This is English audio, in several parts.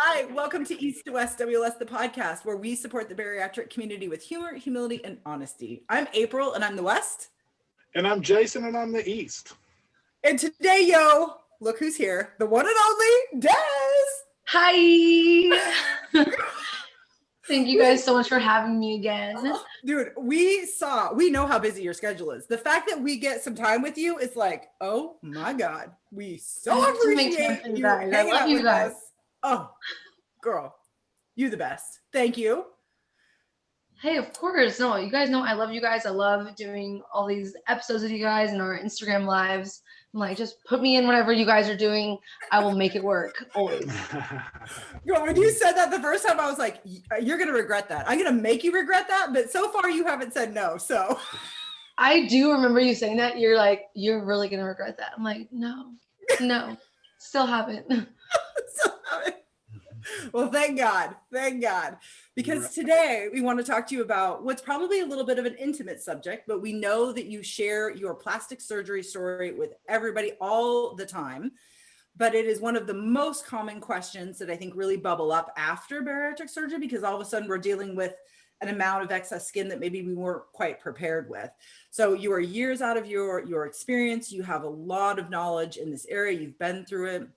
Hi, welcome to East to West WLS, the podcast where we support the bariatric community with humor, humility, and honesty. I'm April, and I'm the West. And I'm Jason, and I'm the East. And today, look who's here. The one and only Des. Hi. Thank you guys so much for having me again. Dude, we know how busy your schedule is. The fact that we get some time with you is like, oh my God. We so appreciate you hanging out with us. Oh, girl, you the best. Thank you. Hey, of course. No, you guys know I love you guys. I love doing all these episodes with you guys and our Instagram lives. I'm like, just put me in whatever you guys are doing. I will make it work always. Girl, when you said that the first time, I was like, you're going to regret that. I'm going to make you regret that. But so far you haven't said no. So I do remember you saying that. You're like, you're really going to regret that. I'm like, no, still haven't. Well, thank God. Because today we want to talk to you about what's probably a little bit of an intimate subject, but we know that you share your plastic surgery story with everybody all the time. But it is one of the most common questions that I think really bubble up after bariatric surgery, because all of a sudden we're dealing with an amount of excess skin that maybe we weren't quite prepared with. So you are years out of your experience. You have a lot of knowledge in this area. You've been through it.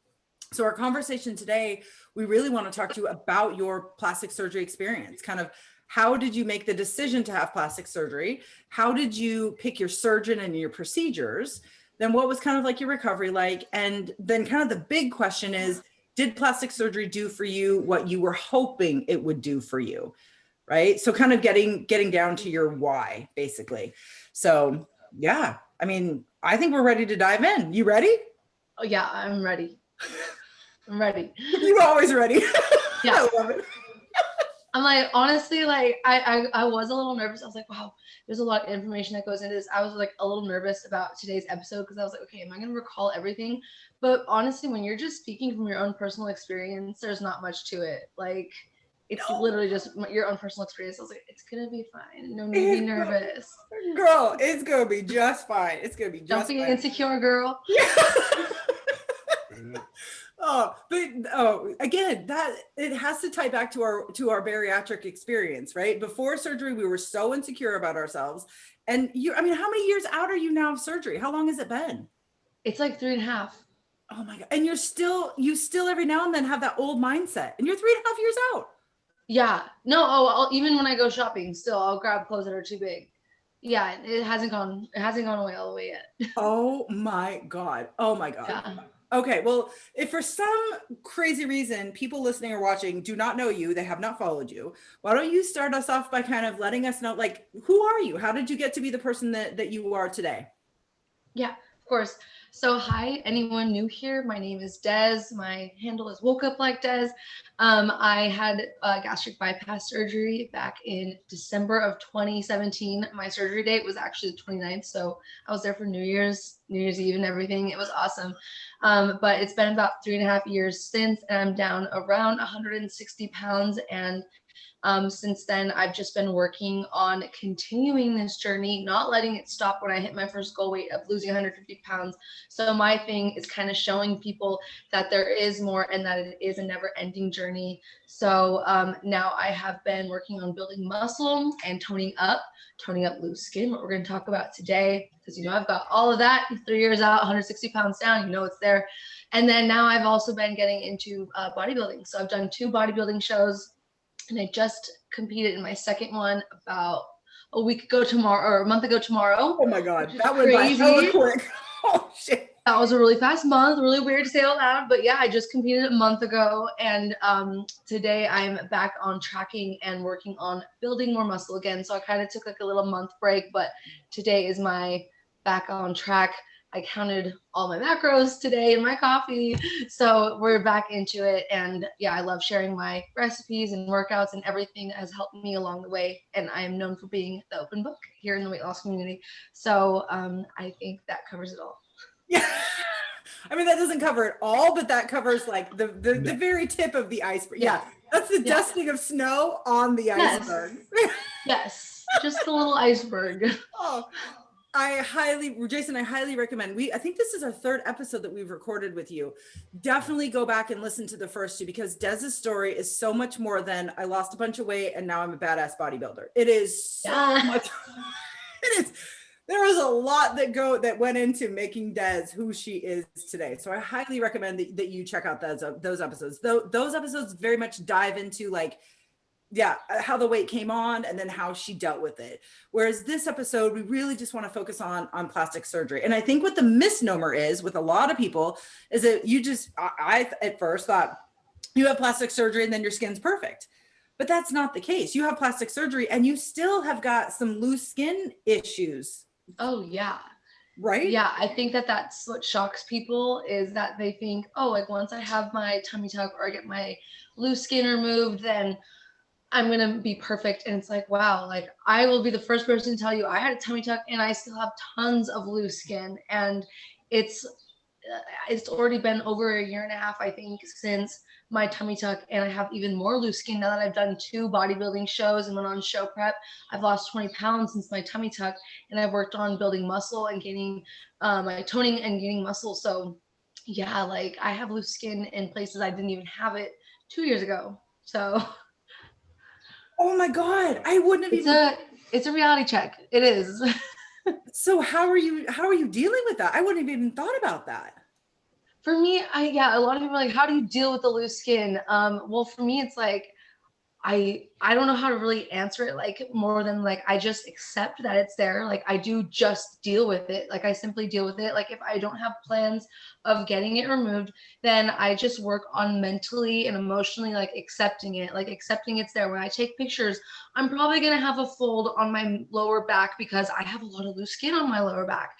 So our conversation today, we really want to talk to you about your plastic surgery experience. Kind of how did you make the decision to have plastic surgery? How did you pick your surgeon and your procedures? Then what was kind of like your recovery like? And then kind of the big question is, did plastic surgery do for you what you were hoping it would do for you? Right? So kind of getting down to your why, basically. So yeah, I mean, I think we're ready to dive in. You ready? Oh yeah, I'm ready. I'm ready. You're always ready. Yeah. I love it. I'm like, honestly, like I was a little nervous. I was like, wow, there's a lot of information that goes into this. I was like a little nervous about today's episode because I was like, okay, am I going to recall everything? But honestly, when you're just speaking from your own personal experience, there's not much to it. Like, it's literally just your own personal experience. I was like, it's going to be fine. No need to be nervous. Girl, it's going to be just fine. It's going to be just fine. Don't be insecure, girl. Again, that it has to tie back to our bariatric experience, right? Before surgery, we were so insecure about ourselves. And how many years out are you now of surgery? How long has it been? It's like 3.5. Oh my God. And you still every now and then have that old mindset, and you're 3.5 years out. Yeah. No. Even when I go shopping, still I'll grab clothes that are too big. Yeah. It hasn't gone away all the way yet. Oh my God. Yeah. Okay, well, if for some crazy reason people listening or watching do not know you, they have not followed you, why don't you start us off by kind of letting us know, like, who are you? How did you get to be the person that you are today? Yeah, of course. So hi, anyone new here? My name is Des. My handle is Woke Up Like Des. I had gastric bypass surgery back in December of 2017. My surgery date was actually the 29th. So I was there for New Year's Eve and everything. It was awesome. But it's been about 3.5 years since, and I'm down around 160 pounds. And since then, I've just been working on continuing this journey, not letting it stop when I hit my first goal weight of losing 150 pounds. So my thing is kind of showing people that there is more and that it is a never ending journey. So now I have been working on building muscle and toning up loose skin, what we're going to talk about today, because I've got all of that 3 years out, 160 pounds down, it's there. And then now I've also been getting into bodybuilding. So I've done 2 bodybuilding shows, and I just competed in my second one about a month ago tomorrow. Oh my God, that went by hella quick. Oh shit. That was a really fast month, really weird to say out loud, but yeah, I just competed a month ago, and today I'm back on tracking and working on building more muscle again. So I kind of took like a little month break, but today is my back on track. I counted all my macros today in my coffee. So we're back into it. And yeah, I love sharing my recipes and workouts and everything that has helped me along the way. And I am known for being the open book here in the weight loss community. So I think that covers it all. Yeah. I mean, that doesn't cover it all, but that covers like the very tip of the iceberg. Yeah. That's the dusting of snow on the iceberg. Yes. Just a little iceberg. Oh, Jason, I highly recommend. I think this is our third episode that we've recorded with you. Definitely go back and listen to the first two, because Dez's story is so much more than I lost a bunch of weight and now I'm a badass bodybuilder. It is so much. It is. There was a lot that went into making Des who she is today. So I highly recommend that you check out those episodes. Those episodes very much dive into how the weight came on and then how she dealt with it. Whereas this episode, we really just want to focus on plastic surgery. And I think what the misnomer is with a lot of people is that I at first thought you have plastic surgery and then your skin's perfect. But that's not the case. You have plastic surgery and you still have got some loose skin issues. Oh, yeah. Right? Yeah, I think that's what shocks people, is that they think, oh, like once I have my tummy tuck or I get my loose skin removed, then I'm going to be perfect. And it's like, wow, like I will be the first person to tell you I had a tummy tuck and I still have tons of loose skin. And it's already been over a year and a half, I think, since my tummy tuck, and I have even more loose skin now that I've done 2 bodybuilding shows and went on show prep. I've lost 20 pounds since my tummy tuck, and I've worked on building muscle and gaining my toning and gaining muscle. So yeah, like I have loose skin in places I didn't even have it 2 years ago. So oh my God, I wouldn't have it's a reality check. It is. So how are you dealing with that? I wouldn't have even thought about that. For me, a lot of people are like, how do you deal with the loose skin? Well, for me, it's like, I don't know how to really answer it, like more than like, I just accept that it's there. Like I do just deal with it. Like I simply deal with it. Like if I don't have plans of getting it removed, then I just work on mentally and emotionally, like accepting it, like accepting it's there. When I take pictures, I'm probably going to have a fold on my lower back because I have a lot of loose skin on my lower back.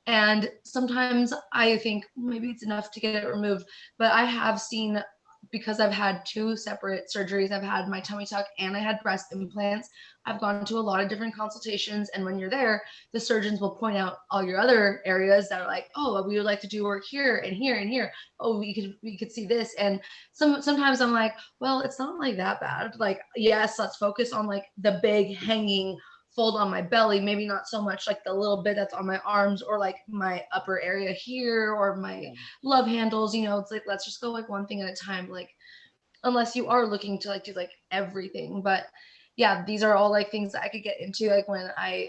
And sometimes I think maybe it's enough to get it removed, but I have seen, because I've had 2 separate surgeries, I've had my tummy tuck and I had breast implants. I've gone to a lot of different consultations. And when you're there, the surgeons will point out all your other areas that are like, oh, we would like to do work here and here and here. Oh, we could see this. And sometimes I'm like, well, it's not like that bad. Like, yes, let's focus on like the big hanging fold on my belly, maybe not so much like the little bit that's on my arms or like my upper area here or my love handles. It's like, let's just go like one thing at a time, like unless you are looking to like do like everything. But yeah, these are all like things that I could get into like when I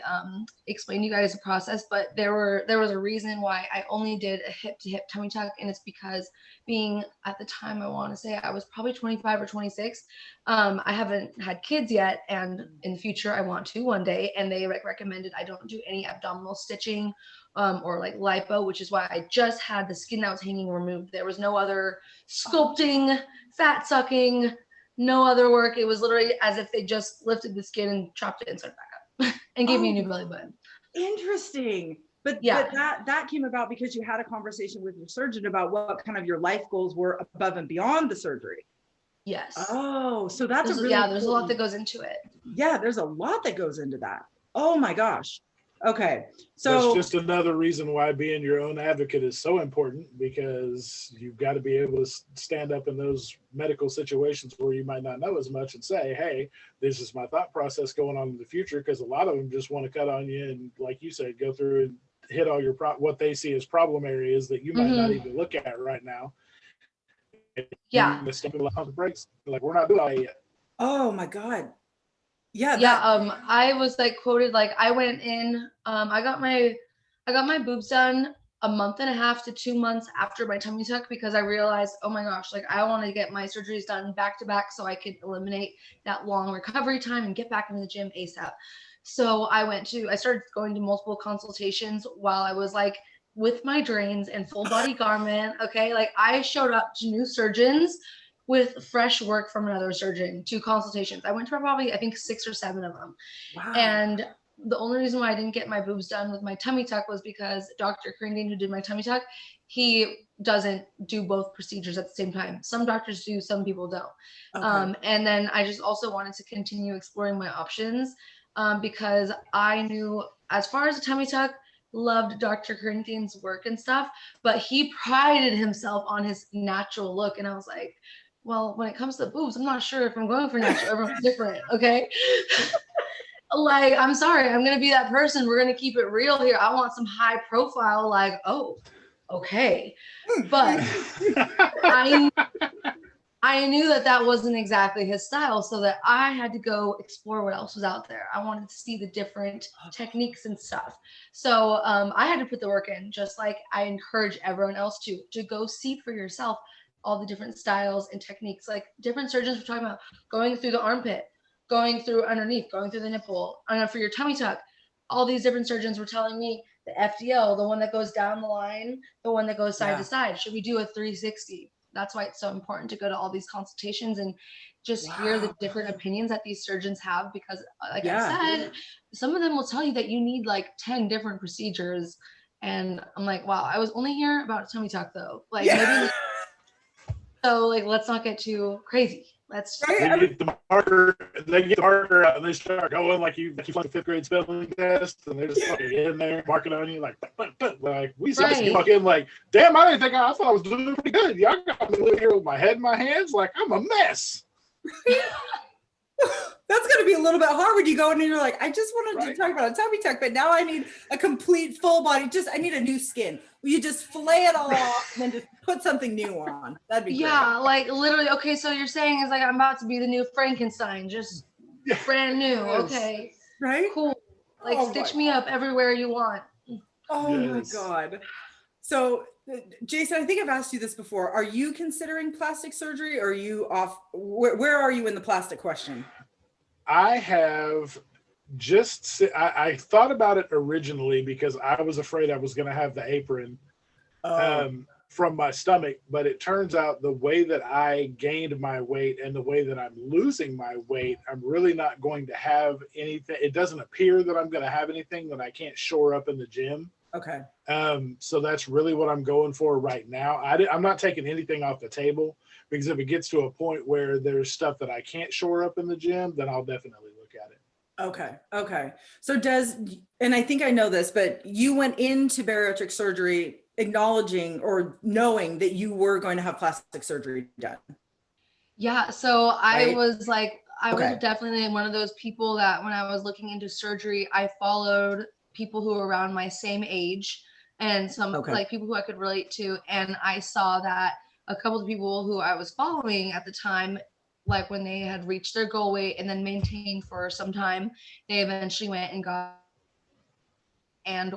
explain to you guys the process. But there was a reason why I only did a hip to hip tummy tuck, and it's because being at the time, I want to say I was probably 25 or 26. I haven't had kids yet, and in the future I want to one day, and they recommended I don't do any abdominal stitching or like lipo, which is why I just had the skin that was hanging removed. There was no other sculpting, fat sucking, no other work. It was literally as if they just lifted the skin and chopped it and started back up and gave me a new belly button. Interesting. But that came about because you had a conversation with your surgeon about what kind of your life goals were above and beyond the surgery. Yes. Oh, so that's there's a lot that goes into it. Yeah, there's a lot that goes into that. Oh my gosh. Okay. So that's just another reason why being your own advocate is so important, because you've got to be able to stand up in those medical situations where you might not know as much and say, hey, this is my thought process going on in the future, because a lot of them just want to cut on you and, like you said, go through and hit all your what they see as problem areas that you might not even look at right now. Yeah. On the brakes, like, we're not doing that yet. Oh my God. Yeah. I was like quoted, like I went in, I got my boobs done a month and a half to 2 months after my tummy tuck, because I realized, oh my gosh, like I want to get my surgeries done back to back so I could eliminate that long recovery time and get back into the gym ASAP. So I started going to multiple consultations while I was like with my drains and full body garment. Okay. Like I showed up to new surgeons with fresh work from another surgeon, 2 consultations. I went to probably, I think 6 or 7 of them. Wow. And the only reason why I didn't get my boobs done with my tummy tuck was because Dr. Kringding, who did my tummy tuck, he doesn't do both procedures at the same time. Some doctors do, some people don't. Okay. And then I just also wanted to continue exploring my options because I knew, as far as a tummy tuck, loved Dr. Kringding's work and stuff, but he prided himself on his natural look. And I was like, well, when it comes to boobs, I'm not sure if I'm going for natural. Everyone's different. Okay. Like, I'm sorry, I'm gonna be that person. We're gonna keep it real here. I want some high profile, like, oh, okay. But I knew that wasn't exactly his style, so that I had to go explore what else was out there. I wanted to see the different techniques and stuff. So I had to put the work in, just like I encourage everyone else to go see for yourself all the different styles and techniques. Like different surgeons were talking about going through the armpit, going through underneath, going through the nipple, and for your tummy tuck. All these different surgeons were telling me the FDL, the one that goes down the line, the one that goes side to side. Should we do a 360? That's why it's so important to go to all these consultations and just hear the different opinions that these surgeons have, because like I said, some of them will tell you that you need like 10 different procedures. And I'm like, wow, I was only here about a tummy tuck though. Like maybe, so like, let's not get too crazy. Let's they get the marker out and they start going like you like a fifth grade spelling test, and they're just fucking in there marking on you like we see you walk in like, damn, I thought I was doing pretty good. Y'all got me living here with my head in my hands like I'm a mess. That's going to be a little bit hard when you go in and you're like, I just wanted to talk about a tummy tuck, but now I need a complete full body. I need a new skin. Will you just fillet it all off and then just put something new on? That'd be great. Like literally. Okay, so you're saying is like I'm about to be the new Frankenstein, just brand new. Okay, right? Cool. Like stitch me up everywhere you want. Oh my God. So Jason, I think I've asked you this before. Are you considering plastic surgery, or are you off? Where are you in the plastic question? I have just, I thought about it originally because I was afraid I was going to have the apron from my stomach, but it turns out the way that I gained my weight and the way that I'm losing my weight, I'm really not going to have anything. It doesn't appear that I'm going to have anything that I can't shore up in the gym. Okay. So that's really what I'm going for right now. I'm not taking anything off the table, because if it gets to a point where there's stuff that I can't shore up in the gym, then I'll definitely look at it. Okay. So and I think I know this, but you went into bariatric surgery acknowledging or knowing that you were going to have plastic surgery done. Yeah. So I was like, I was definitely one of those people that when I was looking into surgery, I followed people who were around my same age and some like people who I could relate to. And I saw that a couple of people who I was following at the time, like when they had reached their goal weight and then maintained for some time, they eventually went and got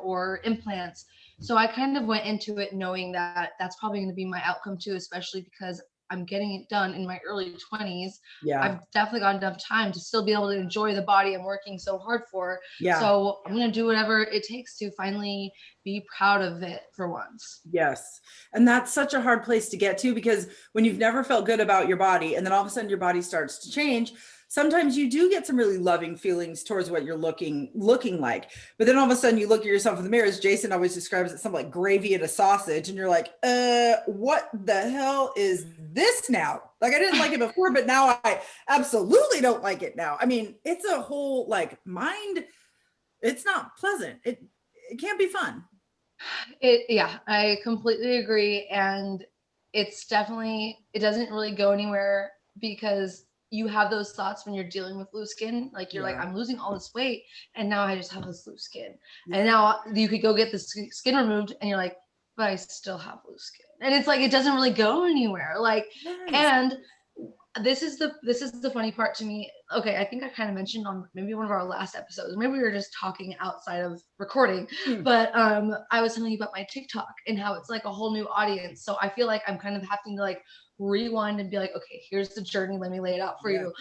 or implants. So I kind of went into it knowing that that's probably going to be my outcome too, especially because I'm getting it done in my early 20s. Yeah. I've definitely got enough time to still be able to enjoy the body I'm working so hard for. Yeah. So I'm going to do whatever it takes to finally be proud of it for once. Yes. And that's such a hard place to get to, because when you've never felt good about your body and then all of a sudden your body starts to change, sometimes you do get some really loving feelings towards what you're looking like. But then all of a sudden you look at yourself in the mirror, as Jason always describes it, something like gravy at a sausage. And you're like, what the hell is this now? Like, I didn't like it before, but now I absolutely don't like it now. I mean, it's a whole like mind. It's not pleasant. It can't be fun. Yeah, I completely agree. And it's definitely, it doesn't really go anywhere, because you have those thoughts when you're dealing with loose skin. Like you're like, I'm losing all this weight and now I just have this loose skin. And now you could go get the skin removed and you're like, but I still have loose skin. And it's like, it doesn't really go anywhere. Like, and this is the funny part to me. Okay, I think I kind of mentioned on maybe one of our last episodes, maybe we were just talking outside of recording, but I was telling you about my TikTok and how it's like a whole new audience. So I feel like I'm kind of having to like rewind and be like, okay, here's the journey, let me lay it out for you.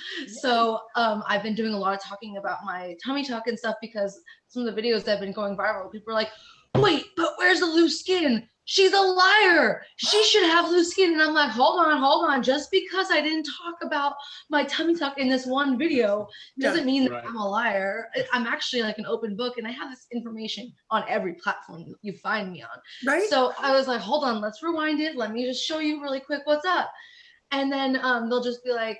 So I've been doing a lot of talking about my tummy tuck and stuff, because some of the videos that have been going viral, people are like, wait, but where's the loose skin? She's a liar. She should have loose skin. And I'm like, hold on. Just because I didn't talk about my tummy tuck in this one video doesn't mean that I'm a liar. I'm actually like an open book, and I have this information on every platform you find me on. Right. So I was like, hold on, let's rewind it. Let me just show you really quick what's up. And then they'll just be like,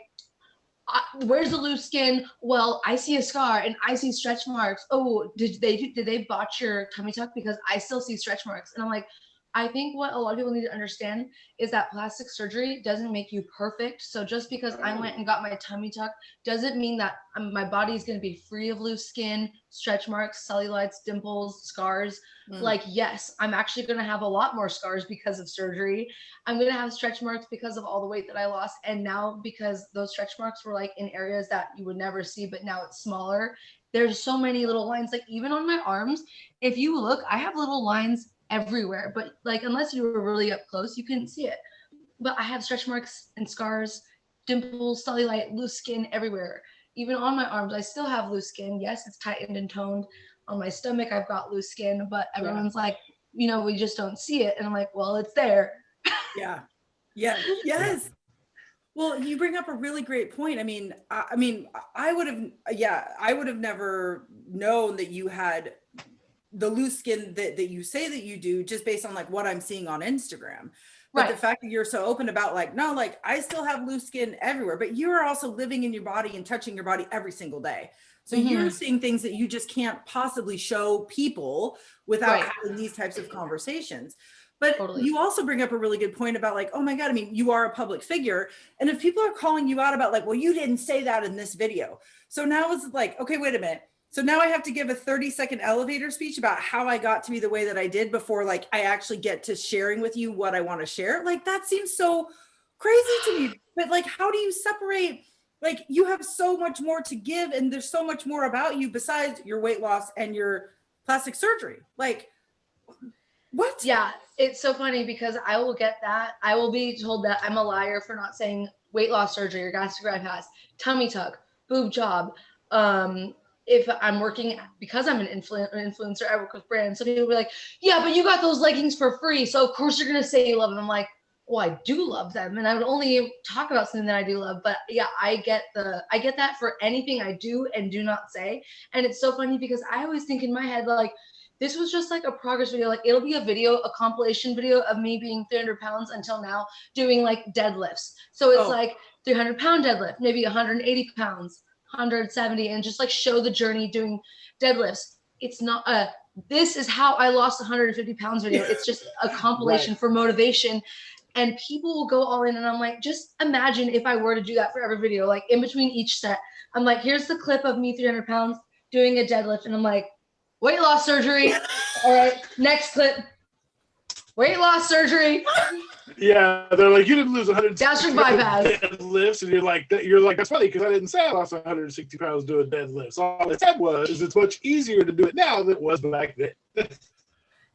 where's the loose skin? Well, I see a scar and I see stretch marks. Oh, did they botch your tummy tuck? Because I still see stretch marks. And I'm like, I think what a lot of people need to understand is that plastic surgery doesn't make you perfect. So just because I went and got my tummy tuck doesn't mean that my body is going to be free of loose skin, stretch marks, cellulites, dimples, scars. Like, yes, I'm actually going to have a lot more scars because of surgery. I'm going to have stretch marks because of all the weight that I lost. And now because those stretch marks were like in areas that you would never see, but now it's smaller. There's so many little lines, like even on my arms. If you look, I have little lines everywhere, but like, unless you were really up close, you couldn't see it. But I have stretch marks and scars, dimples, cellulite, loose skin everywhere. Even on my arms, I still have loose skin. Yes, it's tightened and toned. On my stomach, I've got loose skin, but everyone's like, we just don't see it. And I'm like, well, it's there. Yeah. Yeah. Yes. Well, you bring up a really great point. I mean, I would have never known that you had the loose skin that you say that you do, just based on like what I'm seeing on Instagram. But the fact that you're so open about like, no, like I still have loose skin everywhere, but you're also living in your body and touching your body every single day. So you're seeing things that you just can't possibly show people without having these types of conversations. But you also bring up a really good point about like, oh my God, I mean, you are a public figure. And if people are calling you out about like, well, you didn't say that in this video. So now it's like, okay, wait a minute. So now I have to give a 30-second elevator speech about how I got to be the way that I did before like I actually get to sharing with you what I want to share. Like that seems so crazy to me. But like, how do you separate? Like you have so much more to give and there's so much more about you besides your weight loss and your plastic surgery. Like what? Yeah, it's so funny because I will get that. I will be told that I'm a liar for not saying weight loss surgery or gastric bypass, tummy tuck, boob job. If I'm working, because I'm an influencer, I work with brands. So people will be like, yeah, but you got those leggings for free. So of course you're going to say you love them. I'm like, well, I do love them. And I would only talk about something that I do love. But yeah, I get that for anything I do and do not say. And it's so funny because I always think in my head, like, this was just like a progress video. Like it'll be a compilation video of me being 300 pounds until now doing like deadlifts. So it's like 300-pound deadlift, maybe 180 pounds, 170, and just like show the journey doing deadlifts. It's not this is how I lost 150 pounds video. It's just a compilation for motivation. And people will go all in. And I'm like, just imagine if I were to do that for every video, like in between each set, I'm like, here's the clip of me 300 pounds doing a deadlift. And I'm like, weight loss surgery. All right, next clip. Weight loss surgery. Yeah, they're like, you didn't lose 100 gastric bypass deadlifts, and you're like, that's funny because I didn't say I lost 160 pounds doing deadlifts. All I said was, it's much easier to do it now than it was back then.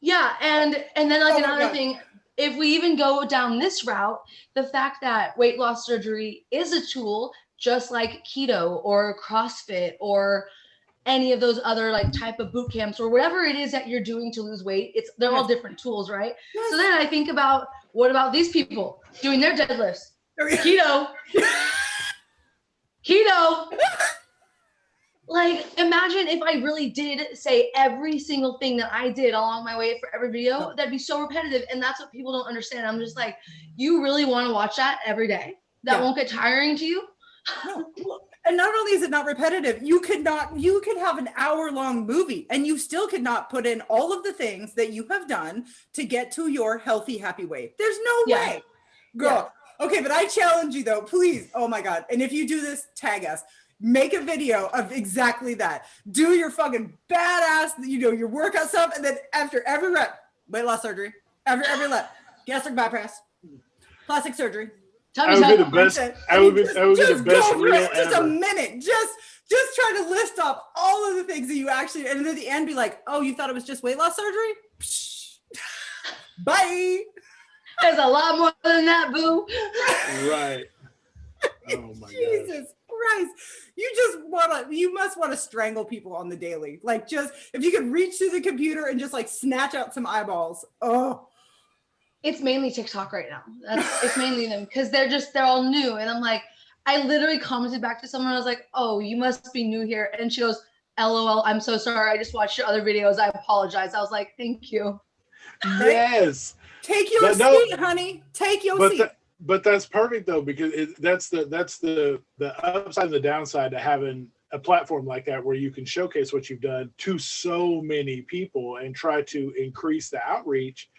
Yeah, and then like another thing, if we even go down this route, the fact that weight loss surgery is a tool, just like keto or CrossFit or any of those other like type of boot camps or whatever it is that you're doing to lose weight, they're all different tools, right? So then I think about, what about these people doing their deadlifts? Keto. Like, imagine if I really did say every single thing that I did along my way for every video. That'd be so repetitive. And that's what people don't understand. I'm just like, you really want to watch that every day? That won't get tiring to you? No. And not only is it not repetitive, you could have an hour-long movie and you still could not put in all of the things that you have done to get to your healthy, happy weight. There's no way. Girl. Yeah. Okay, but I challenge you though, please. Oh my God. And if you do this, tag us. Make a video of exactly that. Do your fucking badass, your workout stuff. And then after every rep, weight loss surgery, every rep, gastric bypass, plastic surgery. I would be the best. I would be the best reel ever. Just a minute. Just try to list off all of the things that you actually, and then at the end be like, oh, you thought it was just weight loss surgery? Psh. Bye. There's a lot more than that, boo. Right. Oh my God. Jesus Christ. You must want to strangle people on the daily. Like just, if you could reach through the computer and just like snatch out some eyeballs. Oh. It's mainly TikTok right now. It's mainly them because they're all new. And I'm like, I literally commented back to someone. I was like, oh, you must be new here. And she goes, LOL, I'm so sorry. I just watched your other videos. I apologize. I was like, thank you. Yes. Take your seat, honey. Take your seat. But that's perfect though, because that's the upside and the downside to having a platform like that where you can showcase what you've done to so many people and try to increase the outreach.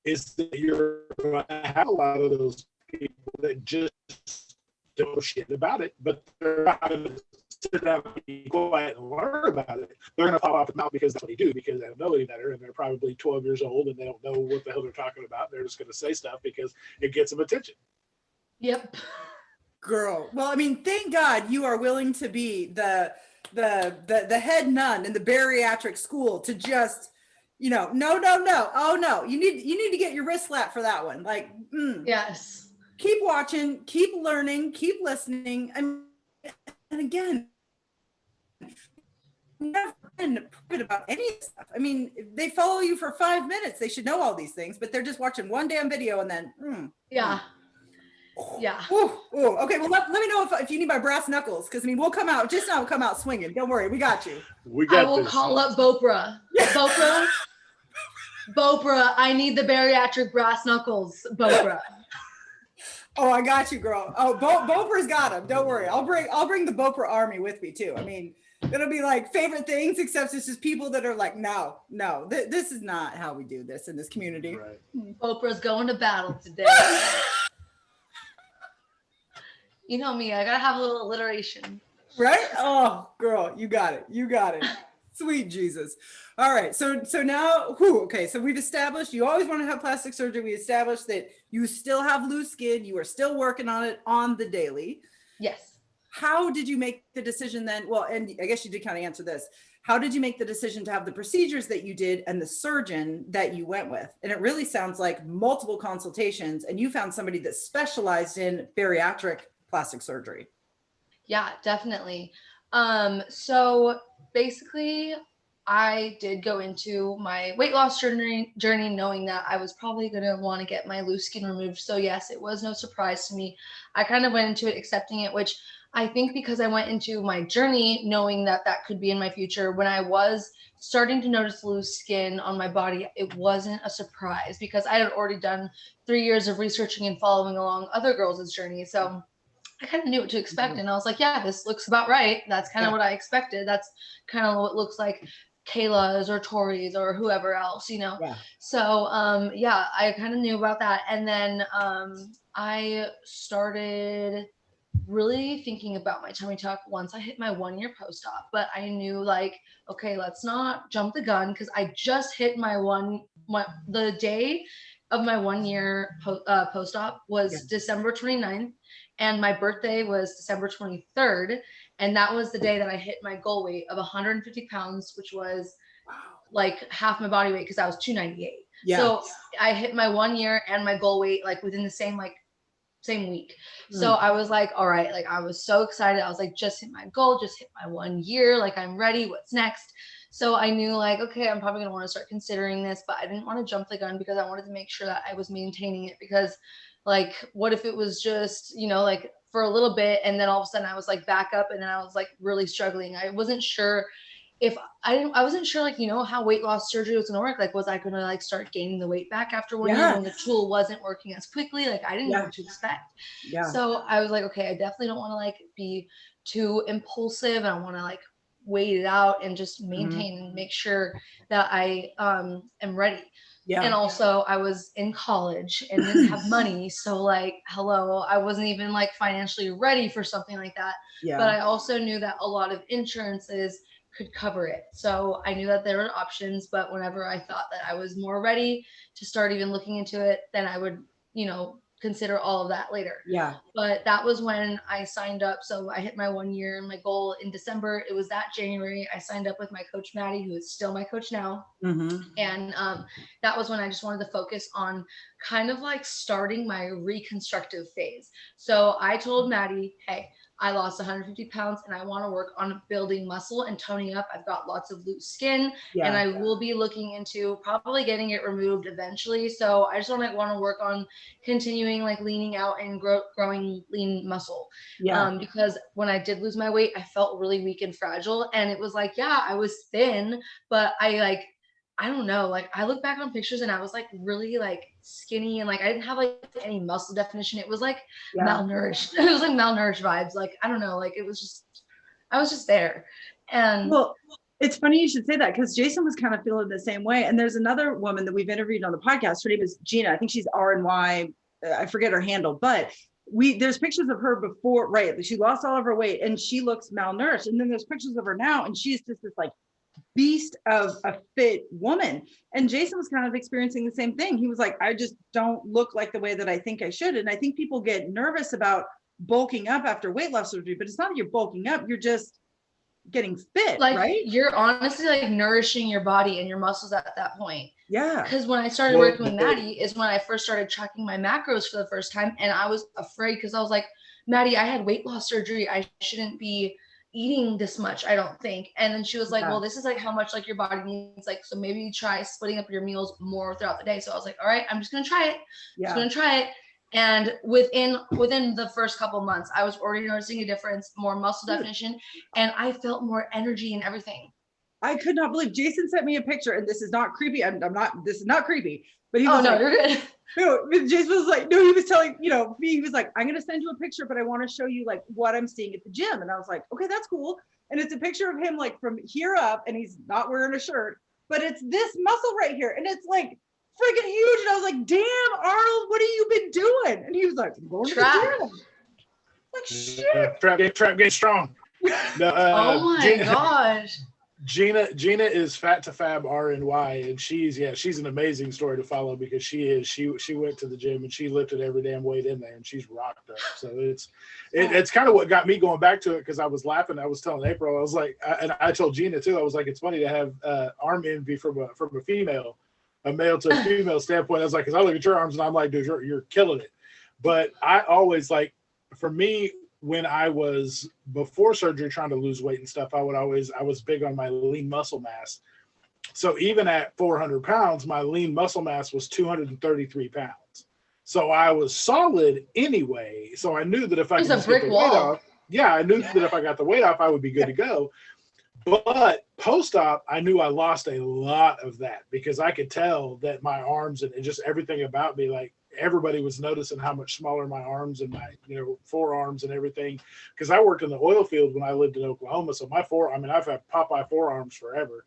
is that you're going to have a lot of those people that just don't know shit about it, but they're not going to sit down and be quiet and learn about it. They're going to pop off the mouth because that's what they do, because they don't know any better, and they're probably 12 years old and they don't know what the hell they're talking about. They're just going to say stuff because it gets them attention. Yep. Girl, well, I mean, thank God you are willing to be the head nun in the bariatric school to just, no, oh no, you need to get your wrist slapped for that one. Like, Yes. Keep watching, keep learning, keep listening. And again, never been good about any of this stuff. I mean, they follow you for 5 minutes. They should know all these things, but they're just watching one damn video and then, Yeah. Yeah. Ooh, okay. Well, let me know if you need my brass knuckles, because I mean, we'll come out. Just not come out swinging. Don't worry, we got you. We got I will this. call up Bopra. Bopra, I need the bariatric brass knuckles. Bopra. Oh, I got you, girl. Oh, Bopra's got him. Don't worry. I'll bring the Bopra army with me too. I mean, it'll be like favorite things, except it's just people that are like, no, this is not how we do this in this community. Right. Bopra's going to battle today. You know me, I gotta have a little alliteration. Right? Oh, girl, you got it. Sweet Jesus. All right. So now, okay. So we've established you always want to have plastic surgery. We established that you still have loose skin. You are still working on it on the daily. Yes. How did you make the decision then? Well, and I guess you did kind of answer this. How did you make the decision to have the procedures that you did and the surgeon that you went with? And it really sounds like multiple consultations, and you found somebody that specialized in bariatric plastic surgery. Yeah, definitely. So basically I did go into my weight loss journey knowing that I was probably going to want to get my loose skin removed. So yes, it was no surprise to me. I kind of went into it accepting it, which I think because I went into my journey knowing that that could be in my future. When I was starting to notice loose skin on my body, it wasn't a surprise because I had already done 3 years of researching and following along other girls' journey. So I kind of knew what to expect. And I was like, yeah, this looks about right. That's kind of what I expected. That's kind of what it looks like Kayla's or Tori's or whoever else, Yeah. So, I kind of knew about that. And then I started really thinking about my tummy tuck once I hit my 1 year post-op, but I knew okay, let's not jump the gun because I just hit the day of my 1 year post-op was December 29th. And my birthday was December 23rd. And that was the day that I hit my goal weight of 150 pounds, which was like half my body weight because I was 298. Yeah. So I hit my 1 year and my goal weight within the same week. So I was like, all right, I was so excited. I was like, just hit my goal, just hit my 1 year. I'm ready. What's next? So I knew okay, I'm probably going to want to start considering this, but I didn't want to jump the gun because I wanted to make sure that I was maintaining it because what if it was just, for a little bit and then all of a sudden I was back up and then I was really struggling. I wasn't sure if I wasn't sure, how weight loss surgery was going to work. Was I going to start gaining the weight back after 1 year when the tool wasn't working as quickly? I didn't know what to expect. Yeah. So I was okay, I definitely don't want to be too impulsive. And I want to wait it out and just maintain and make sure that I am ready. Yeah. And also I was in college and didn't have money. So hello, I wasn't even financially ready for something like that. Yeah. But I also knew that a lot of insurances could cover it. So I knew that there were options, but whenever I thought that I was more ready to start even looking into it, then I would, consider all of that later. Yeah. But that was when I signed up. So I hit my 1 year and my goal in December. It was that January. I signed up with my coach, Maddie, who is still my coach now. Mm-hmm. And that was when I just wanted to focus on kind of starting my reconstructive phase. So I told Maddie, hey, I lost 150 pounds and I want to work on building muscle and toning up. I've got lots of loose skin and I will be looking into probably getting it removed eventually. So I just want to work on continuing leaning out and growing lean muscle. Yeah. Because when I did lose my weight, I felt really weak and fragile. And it was I was thin, but I don't know, I look back on pictures and I was really skinny and I didn't have any muscle definition. It was malnourished. It was malnourished vibes. I don't know, it was just, I was just there. And It's funny you should say that because Jason was kind of feeling the same way. And there's another woman that we've interviewed on the podcast. Her name is Gina. I think she's RNY. I forget her handle, but there's pictures of her before, right? She lost all of her weight and she looks malnourished. And then there's pictures of her now and she's just this like beast of a fit woman. And Jason was kind of experiencing the same thing. He was like, I just don't look like the way that I think I should. And I think people get nervous about bulking up after weight loss surgery, but it's not that you're bulking up, you're just getting fit, like, right? You're honestly like nourishing your body and your muscles at that point. Yeah. Because when I started working with Maddie is when I first started tracking my macros for the first time. And I was afraid because I was like, Maddie, I had weight loss surgery. I shouldn't be eating this much, I don't think. And then she was like, well, this is like how much like your body needs. Like, so maybe try splitting up your meals more throughout the day. So I was like, all right, I'm just going to try it. Yeah. Just going to try it. And within the first couple of months, I was already noticing a difference, more muscle definition, and I felt more energy and everything. I could not believe Jason sent me a picture, and this is not creepy. This is not creepy, but he was like, you're good. Jason was like, no, he was telling, me, he was like, I'm going to send you a picture, but I want to show you like what I'm seeing at the gym. And I was like, okay, that's cool. And it's a picture of him like from here up, and he's not wearing a shirt, but it's this muscle right here. And it's like freaking huge. And I was like, damn, Arnold, what have you been doing? And he was like, I'm going to the gym. Like, shit. Trap game strong. No, oh my gosh. Gina is Fat to Fab RNY, and she's an amazing story to follow because she went to the gym and she lifted every damn weight in there and she's rocked up. So it's kind of what got me going back to it because I was laughing. I was telling April, I was like, and I told Gina too. I was like, it's funny to have arm envy from a female, a male to a female standpoint. I was like, because I look at your arms and I'm like, dude, you're killing it. But I always like, for me, when I was before surgery trying to lose weight and stuff, I was big on my lean muscle mass. So even at 400 pounds, my lean muscle mass was 233 pounds. So I was solid anyway. So I knew that if I could just get the weight off, I knew that if I got the weight off, I would be good to go. But post-op, I knew I lost a lot of that because I could tell that my arms and just everything about me, like, everybody was noticing how much smaller my arms and my forearms and everything, because I worked in the oil field when I lived in Oklahoma. So I've had Popeye forearms forever,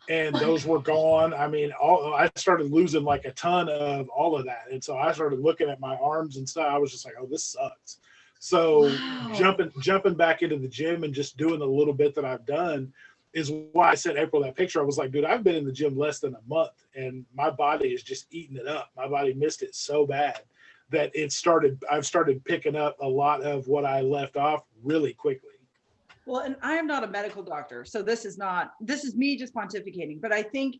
and those were gone. I mean, I started losing like a ton of all of that, and so I started looking at my arms and stuff. I was just like, oh, this sucks. So jumping back into the gym and just doing the little bit that I've done is why I sent April that picture. I was like, dude, I've been in the gym less than a month and my body is just eating it up. My body missed it so bad that I've started picking up a lot of what I left off really quickly. Well, and I am not a medical doctor, so this is me just pontificating. But I think,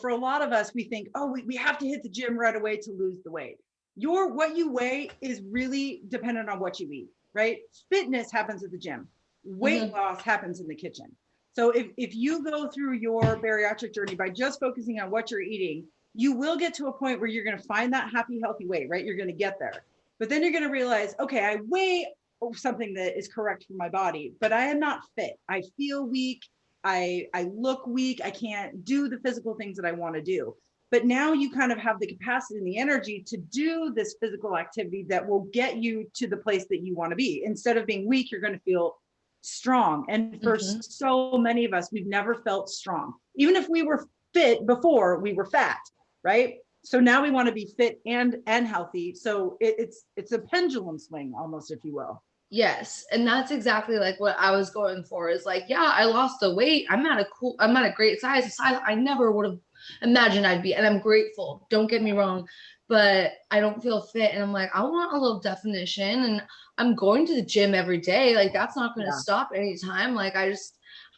for a lot of us, we think, oh, we have to hit the gym right away to lose the weight. What you weigh is really dependent on what you eat, right? Fitness happens at the gym. Weight loss happens in the kitchen. So if you go through your bariatric journey by just focusing on what you're eating, you will get to a point where you're going to find that happy, healthy weight, right? You're going to get there. But then you're going to realize, okay, I weigh something that is correct for my body, but I am not fit. I feel weak. I look weak. I can't do the physical things that I want to do. But now you kind of have the capacity and the energy to do this physical activity that will get you to the place that you want to be. Instead of being weak, you're going to feel strong. And for so many of us, we've never felt strong. Even if we were fit before, we were fat, right? So now we want to be fit and healthy. So it's a pendulum swing almost, if you will. Yes. And that's exactly like what I was going for, is like, yeah, I lost the weight. I'm at a great size, a size I never would have imagined I'd be. And I'm grateful. Don't get me wrong, but I don't feel fit. And I'm like, I want a little definition, and I'm going to the gym every day. Like, that's not going to stop anytime. Like, I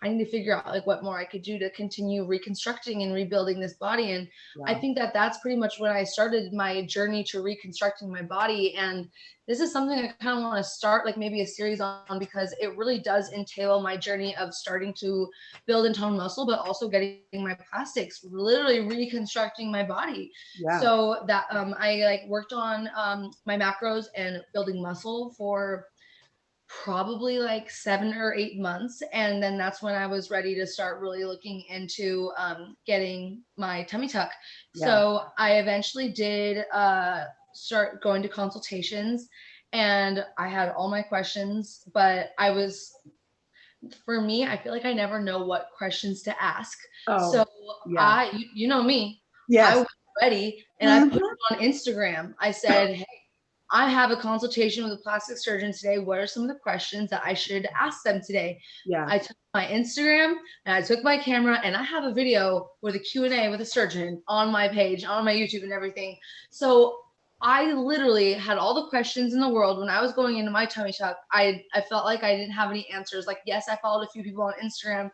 need to figure out like what more I could do to continue reconstructing and rebuilding this body. And I think that that's pretty much when I started my journey to reconstructing my body. And this is something I kind of want to start like maybe a series on, because it really does entail my journey of starting to build and tone muscle, but also getting my plastics, literally reconstructing my body. So that I like worked on my macros and building muscle for probably like 7 or 8 months. And then that's when I was ready to start really looking into getting my tummy tuck. So I eventually did start going to consultations, and I had all my questions, but I was for me, I feel like I never know what questions to ask. Oh, So yeah. you know me, I Yes. was ready and I put Mhm. it on Instagram. I said, hey, I have a consultation with a plastic surgeon today. What are some of the questions that I should ask them today? Yeah. I took my Instagram and I took my camera, and I have a video with a Q&A with a surgeon on my page, on my YouTube and everything. So I literally had all the questions in the world. When I was going into my tummy tuck, I felt like I didn't have any answers. Like, yes, I followed a few people on Instagram,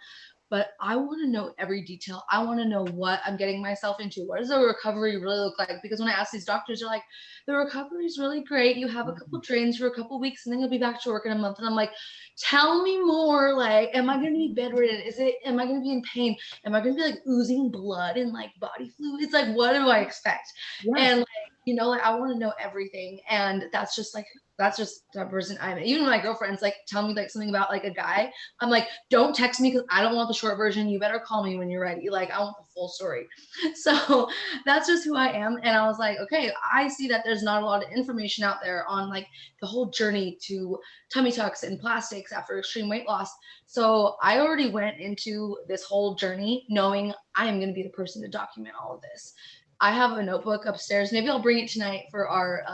but I want to know every detail. I want to know what I'm getting myself into. What does the recovery really look like? Because when I ask these doctors, they're like, the recovery is really great. You have a couple drains for a couple weeks and then you'll be back to work in a month. And I'm like, tell me more. Like, am I going to be bedridden? Am I going to be in pain? Am I going to be like oozing blood and like body fluids? Like, what do I expect? Yes. And like, like I want to know everything. And that's just the person I'm. Even my girlfriend's like, tell me like something about like a guy. I'm like, don't text me because I don't want the short version. You better call me when you're ready. Like, I want the full story. So that's just who I am. And I was like, okay, I see that there's not a lot of information out there on like the whole journey to tummy tucks and plastics after extreme weight loss. So I already went into this whole journey knowing I am going to be the person to document all of this. I have a notebook upstairs. Maybe I'll bring it tonight for our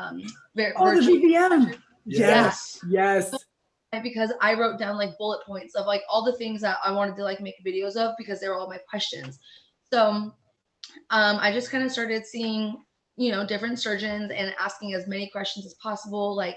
The virtual. BBM. Yes. Yes. Because I wrote down like bullet points of like all the things that I wanted to like make videos of because they were all my questions. So I just kind of started seeing, different surgeons and asking as many questions as possible. Like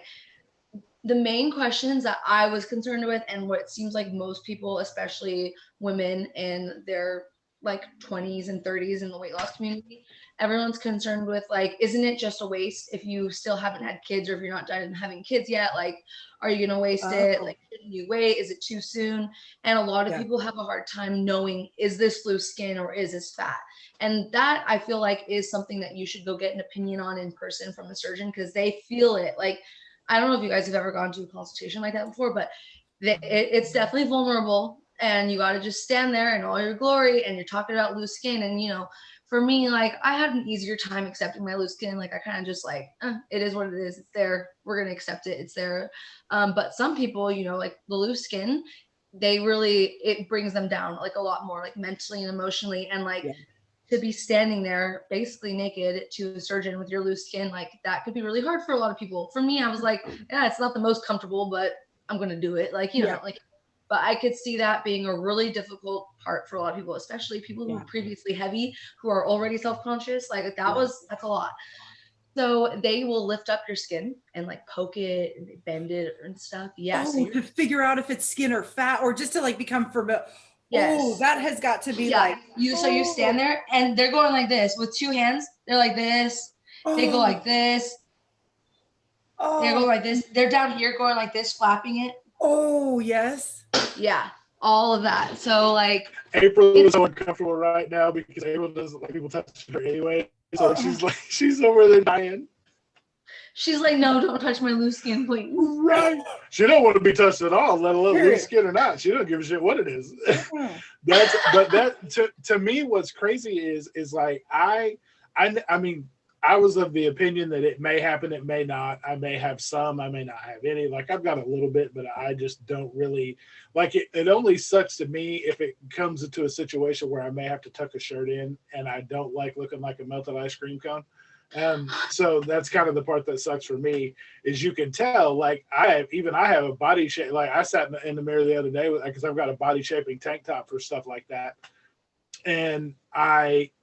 the main questions that I was concerned with, and what seems like most people, especially women in their like 20s and 30s in the weight loss community, everyone's concerned with like, isn't it just a waste if you still haven't had kids, or if you're not done having kids yet? Like, are you gonna waste it? Like, shouldn't you wait? Is it too soon? And a lot of people have a hard time knowing, is this loose skin or is this fat? And that I feel like is something that you should go get an opinion on in person from a surgeon, because they feel it. Like, I don't know if you guys have ever gone to a consultation like that before, but it's definitely vulnerable, and you got to just stand there in all your glory, and you're talking about loose skin. And for me, like, I had an easier time accepting my loose skin. Like, I kind of just like, it is what it is. It's there. We're going to accept it. It's there. But some people, like the loose skin, it brings them down like a lot more, like mentally and emotionally. And like, to be standing there basically naked to a surgeon with your loose skin, like that could be really hard for a lot of people. For me, I was like, yeah, it's not the most comfortable, but I'm going to do it. Like, but I could see that being a really difficult part for a lot of people, especially people who are previously heavy, who are already self-conscious. Like that's a lot. So they will lift up your skin and like poke it and they bend it and stuff. Yeah. Oh, to figure out if it's skin or fat, or just to like become familiar. Yes. Oh, that has got to be like you. So you stand there and they're going like this with two hands. They're like this. They go like this. They go like this. They're down here going like this, flapping it. Oh, yes. Yeah. All of that. So like April is so uncomfortable right now because April doesn't like people touching her anyway. So she's over there dying. She's like, no, don't touch my loose skin, please. Right. She don't want to be touched at all, let alone loose skin or not. She don't give a shit what it is. To me, what's crazy is like I mean, I was of the opinion that it may happen, it may not. I may have some, I may not have any. Like I've got a little bit, but I just don't really like it. It only sucks to me if it comes into a situation where I may have to tuck a shirt in and I don't like looking like a melted ice cream cone. So that's kind of the part that sucks for me, is you can tell, like I have a body shape. Like I sat in the mirror the other day because I've got a body shaping tank top for stuff like that. And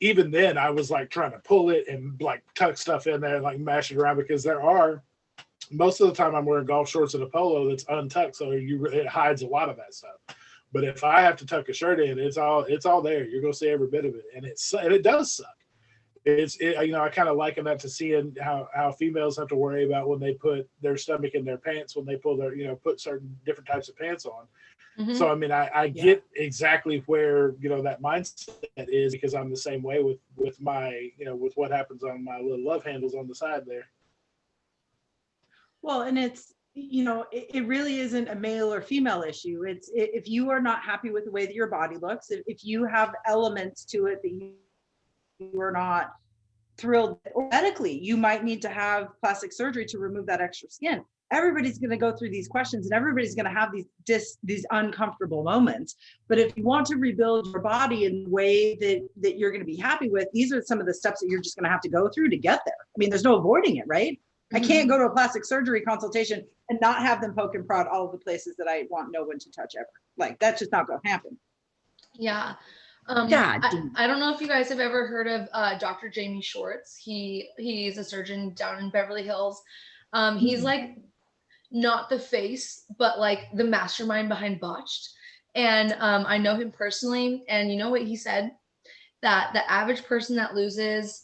even then I was like trying to pull it and like tuck stuff in there and like mash it around, because most of the time I'm wearing golf shorts and a polo that's untucked. So it hides a lot of that stuff. But if I have to tuck a shirt in, it's all there. You're going to see every bit of it. And it does suck. I kind of liken that to seeing how females have to worry about when they put their stomach in their pants, when they pull their, put certain different types of pants on. Mm-hmm. So, I mean, I get exactly where, that mindset is, because I'm the same way with my, with what happens on my little love handles on the side there. Well, and it's, it really isn't a male or female issue. It's if you are not happy with the way that your body looks, if you have elements to it that you are not thrilled, or medically, you might need to have plastic surgery to remove that extra skin. everybody's going to go through these questions and everybody's going to have these uncomfortable moments. But if you want to rebuild your body in a way that you're going to be happy with, these are some of the steps that you're just going to have to go through to get there. I mean, there's no avoiding it, right? I can't go to a plastic surgery consultation and not have them poke and prod all of the places that I want no one to touch ever. Like, that's just not going to happen. Yeah. God, I don't know if you guys have ever heard of Dr. Jamie Shorts. He's a surgeon down in Beverly Hills. He's like not the face, but like the mastermind behind Botched. And I know him personally. And you know what he said? That the average person that loses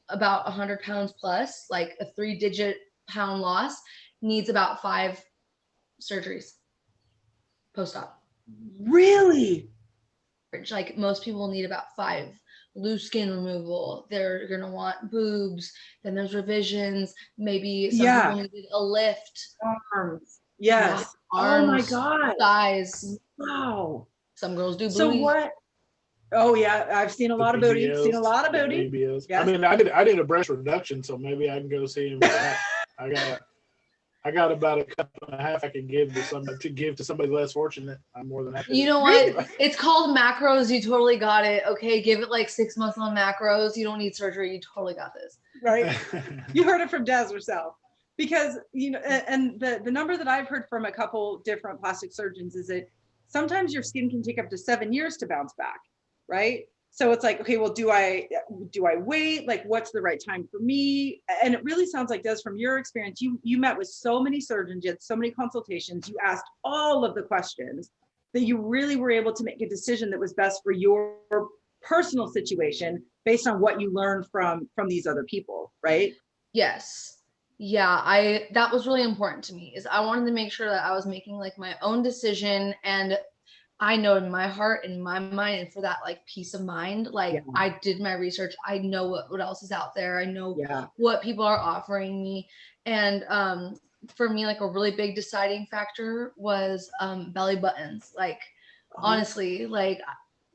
about 100 pounds plus, like a 3-digit pound loss, needs about 5 surgeries post-op. Really? Like most people need about 5. Loose skin removal, they're gonna want boobs, then there's revisions, maybe some people needed a lift. Arms. Yes. Yeah, arms, oh my God. thighs. Wow. Some girls do booty. So what? Oh yeah, I've seen a lot of booty. Seen a lot of booty. BBLs. Yes. I mean, I did a breast reduction, so maybe I can go see him for that. I got about a cup and a half I can give to somebody less fortunate. I'm more than happy. You know what? It's called macros. You totally got it. Okay, give it like 6 months on macros. You don't need surgery. You totally got this. Right. You heard it from Des herself. Because, you know, and the number that I've heard from a couple different plastic surgeons is that sometimes your skin can take up to 7 years to bounce back, right? So it's like, okay, well, do I wait? Like, what's the right time for me? And it really sounds like, Des, from your experience, you met with so many surgeons, you had so many consultations, you asked all of the questions that you really were able to make a decision that was best for your personal situation based on what you learned from these other people, right? Yes. Yeah, that was really important to me, is I wanted to make sure that I was making like my own decision, and I know in my heart, in my mind, and for that like peace of mind, like I did my research. I know what else is out there. I know what people are offering me. And for me, like a really big deciding factor was belly buttons. Like honestly, like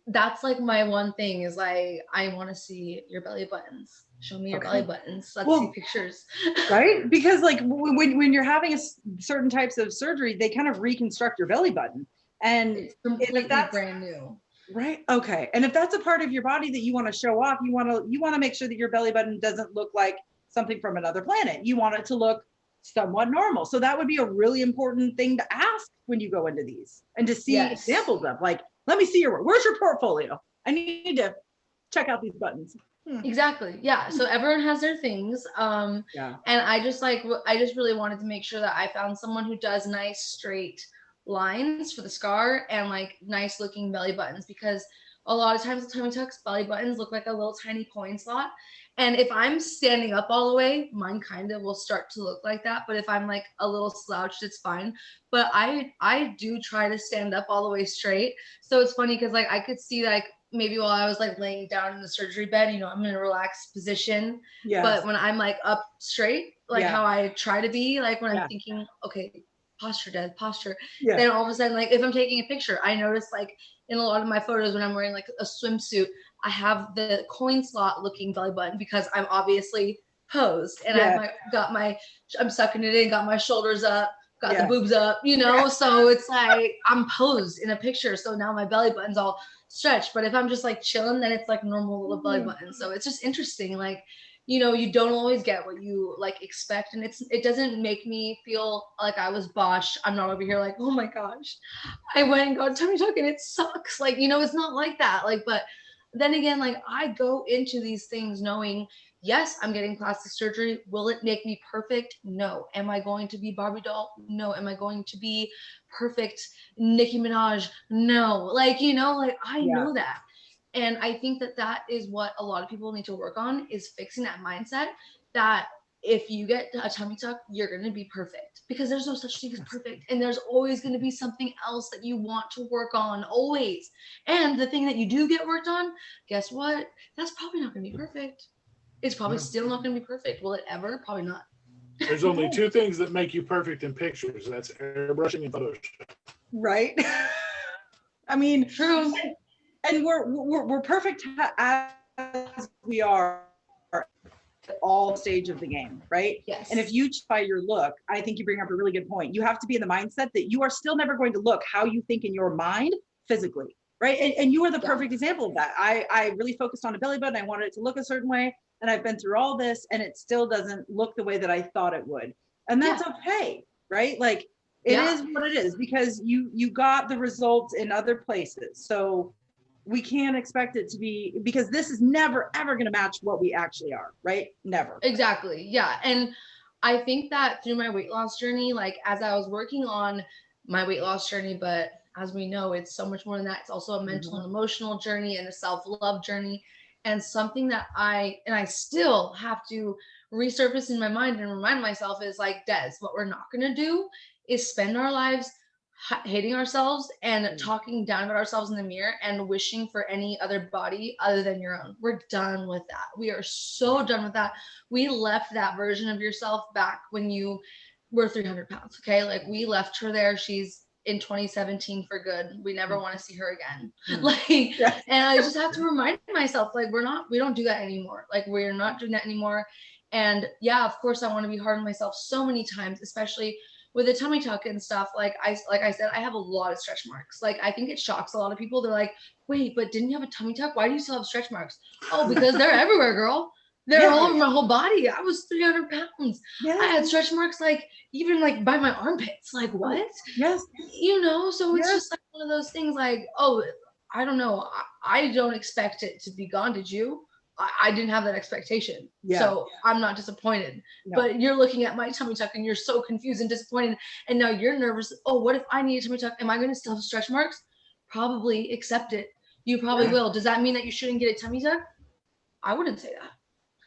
that's like my one thing is like, I want to see your belly buttons. Show me your belly buttons. Let's see pictures. Right? Because like when you're having certain types of surgery, they kind of reconstruct your belly button. And it's completely that's brand new. Right. Okay. And if that's a part of your body that you want to show off, you want to make sure that your belly button doesn't look like something from another planet. You want it to look somewhat normal. So that would be a really important thing to ask when you go into these, and to see examples of, like, let me see where's your portfolio? I need to check out these buttons. Exactly. Yeah. So everyone has their things. And I just really wanted to make sure that I found someone who does nice straight lines for the scar and like nice looking belly buttons, because a lot of times the tummy tucks belly buttons look like a little tiny coin slot, and if I'm standing up all the way, mine kind of will start to look like that. But if I'm like a little slouched, it's fine. But I do try to stand up all the way straight. So it's funny because like I could see like maybe while I was like laying down in the surgery bed, you know, I'm in a relaxed position. But when I'm like up straight, like how I try to be, like when I'm thinking, okay, posture. Then all of a sudden, like if I'm taking a picture, I notice like in a lot of my photos when I'm wearing like a swimsuit, I have the coin slot looking belly button because I'm obviously posed, and I'm sucking it in, got my shoulders up, got the boobs up, you know, so it's like I'm posed in a picture. So now my belly button's all stretched. But if I'm just like chilling, then it's like normal little belly button. So it's just interesting. Like, you know, you don't always get what you like expect, and it doesn't make me feel like I was botched. I'm not over here like, oh my gosh, I went and got a tummy tuck and it sucks. Like, you know, it's not like that. Like, but then again, like I go into these things knowing, yes, I'm getting plastic surgery. Will it make me perfect? No. Am I going to be Barbie doll? No. Am I going to be perfect Nicki Minaj? No. Like, you know, like I know that. And I think that is what a lot of people need to work on, is fixing that mindset that if you get a tummy tuck, you're going to be perfect, because there's no such thing as perfect. And there's always going to be something else that you want to work on, always. And the thing that you do get worked on, guess what? That's probably not going to be perfect. It's probably still not going to be perfect. Will it ever? Probably not. There's only 2 things that make you perfect in pictures. That's airbrushing and Photoshop. Right. I mean, true. And we're perfect as we are. all stage of the game, right? Yes. And if you by your look, I think you bring up a really good point. You have to be in the mindset that you are still never going to look how you think in your mind physically, right? And you are the perfect example of that. I really focused on a belly button. I wanted it to look a certain way. And I've been through all this and it still doesn't look the way that I thought it would. And that's okay, right? Like it is what it is because you got the results in other places. So we can't expect it to be, because this is never, ever going to match what we actually are, right? Never. Exactly. Yeah. And I think that through my weight loss journey, like as I was working on my weight loss journey, but as we know, it's so much more than that. It's also a mental and emotional journey and a self-love journey. And something that I still have to resurface in my mind and remind myself is like, Des, what we're not going to do is spend our lives hating ourselves and talking down about ourselves in the mirror and wishing for any other body other than your own. We're done with that. We are so done with that. We left that version of yourself back when you were 300 pounds. Okay. Like we left her there. She's in 2017 for good. We never want to see her again. And I just have to remind myself, like, we don't do that anymore. Like we're not doing that anymore. And yeah, of course I want to be hard on myself so many times, especially with the tummy tuck and stuff. Like I said, I have a lot of stretch marks. Like I think it shocks a lot of people. They're like, wait, but didn't you have a tummy tuck? Why do you still have stretch marks? Oh, because they're everywhere, girl. They're all over my whole body. I was 300 pounds. I had stretch marks, like even like by my armpits. Like what? Yes. You know, so it's just like one of those things like, oh, I don't know. I don't expect it to be gone. Did you? I didn't have that expectation. So I'm not disappointed. But you're looking at my tummy tuck and you're so confused and disappointed. And now you're nervous. Oh, what if I need a tummy tuck? Am I going to still have stretch marks? Probably. Accept it. You probably will. Does that mean that you shouldn't get a tummy tuck? I wouldn't say that.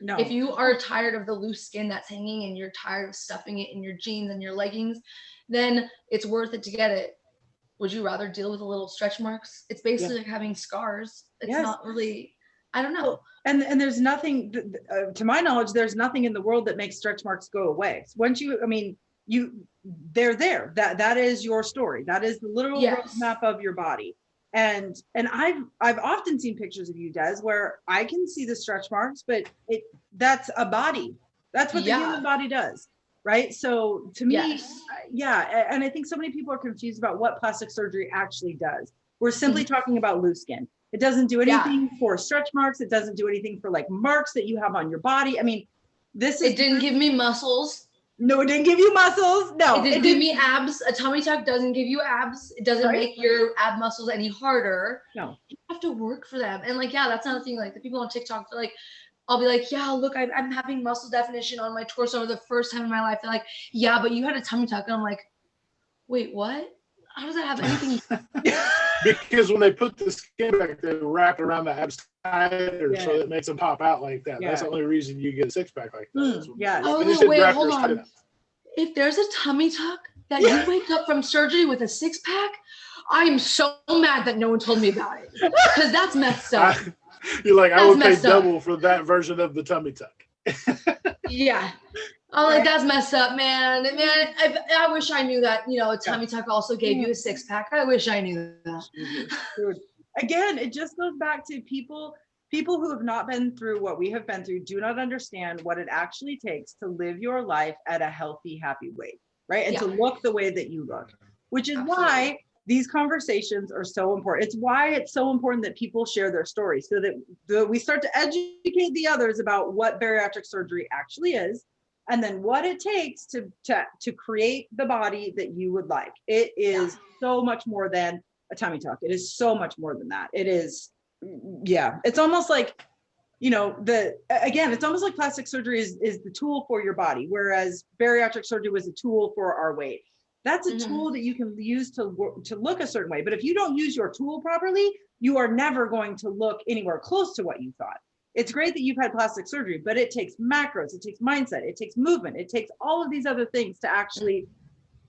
No. If you are tired of the loose skin that's hanging and you're tired of stuffing it in your jeans and your leggings, then it's worth it to get it. Would you rather deal with a little stretch marks? It's basically like having scars. It's not really, I don't know. And there's nothing, to my knowledge, there's nothing in the world that makes stretch marks go away. Once they're there. That is your story. That is the literal roadmap of your body. And I've often seen pictures of you, Des, where I can see the stretch marks, but that's a body. That's what the human body does. Right. So to me, and I think so many people are confused about what plastic surgery actually does. We're simply talking about loose skin. It doesn't do anything for stretch marks. It doesn't do anything for like marks that you have on your body. I mean, it didn't give me muscles. No, it didn't give you muscles. No, it didn't give me abs. A tummy tuck doesn't give you abs. It doesn't make your ab muscles any harder. No, you have to work for them. And like, that's another thing. Like the people on TikTok feel like, I'll be like, look, I'm having muscle definition on my torso for the first time in my life. They're like, but you had a tummy tuck. And I'm like, wait, what? How does that have anything? Because when they put the skin back, they wrap around the abs tighter, so it makes them pop out like that. That's the only reason you get a six pack like that. Oh, wait, hold on. If there's a tummy tuck that you wake up from surgery with a six pack, I am so mad that no one told me about it, because that's messed up. You're like, I would pay double for that version of the tummy tuck. I'm like, that's messed up, man. I wish I knew that, a tummy tuck also gave you a six pack. I wish I knew that. Dude. Again, it just goes back to people who have not been through what we have been through do not understand what it actually takes to live your life at a healthy, happy weight, right? And to look the way that you look, which is why these conversations are so important. It's why it's so important that people share their stories so that we start to educate the others about what bariatric surgery actually is, and then what it takes to create the body that you would like. It is so much more than a tummy tuck. It is so much more than that. It is, it's almost like, it's almost like plastic surgery is the tool for your body, whereas bariatric surgery was a tool for our weight. That's a tool that you can use to look a certain way. But if you don't use your tool properly, you are never going to look anywhere close to what you thought. It's great that you've had plastic surgery, but it takes macros, it takes mindset, it takes movement, it takes all of these other things to actually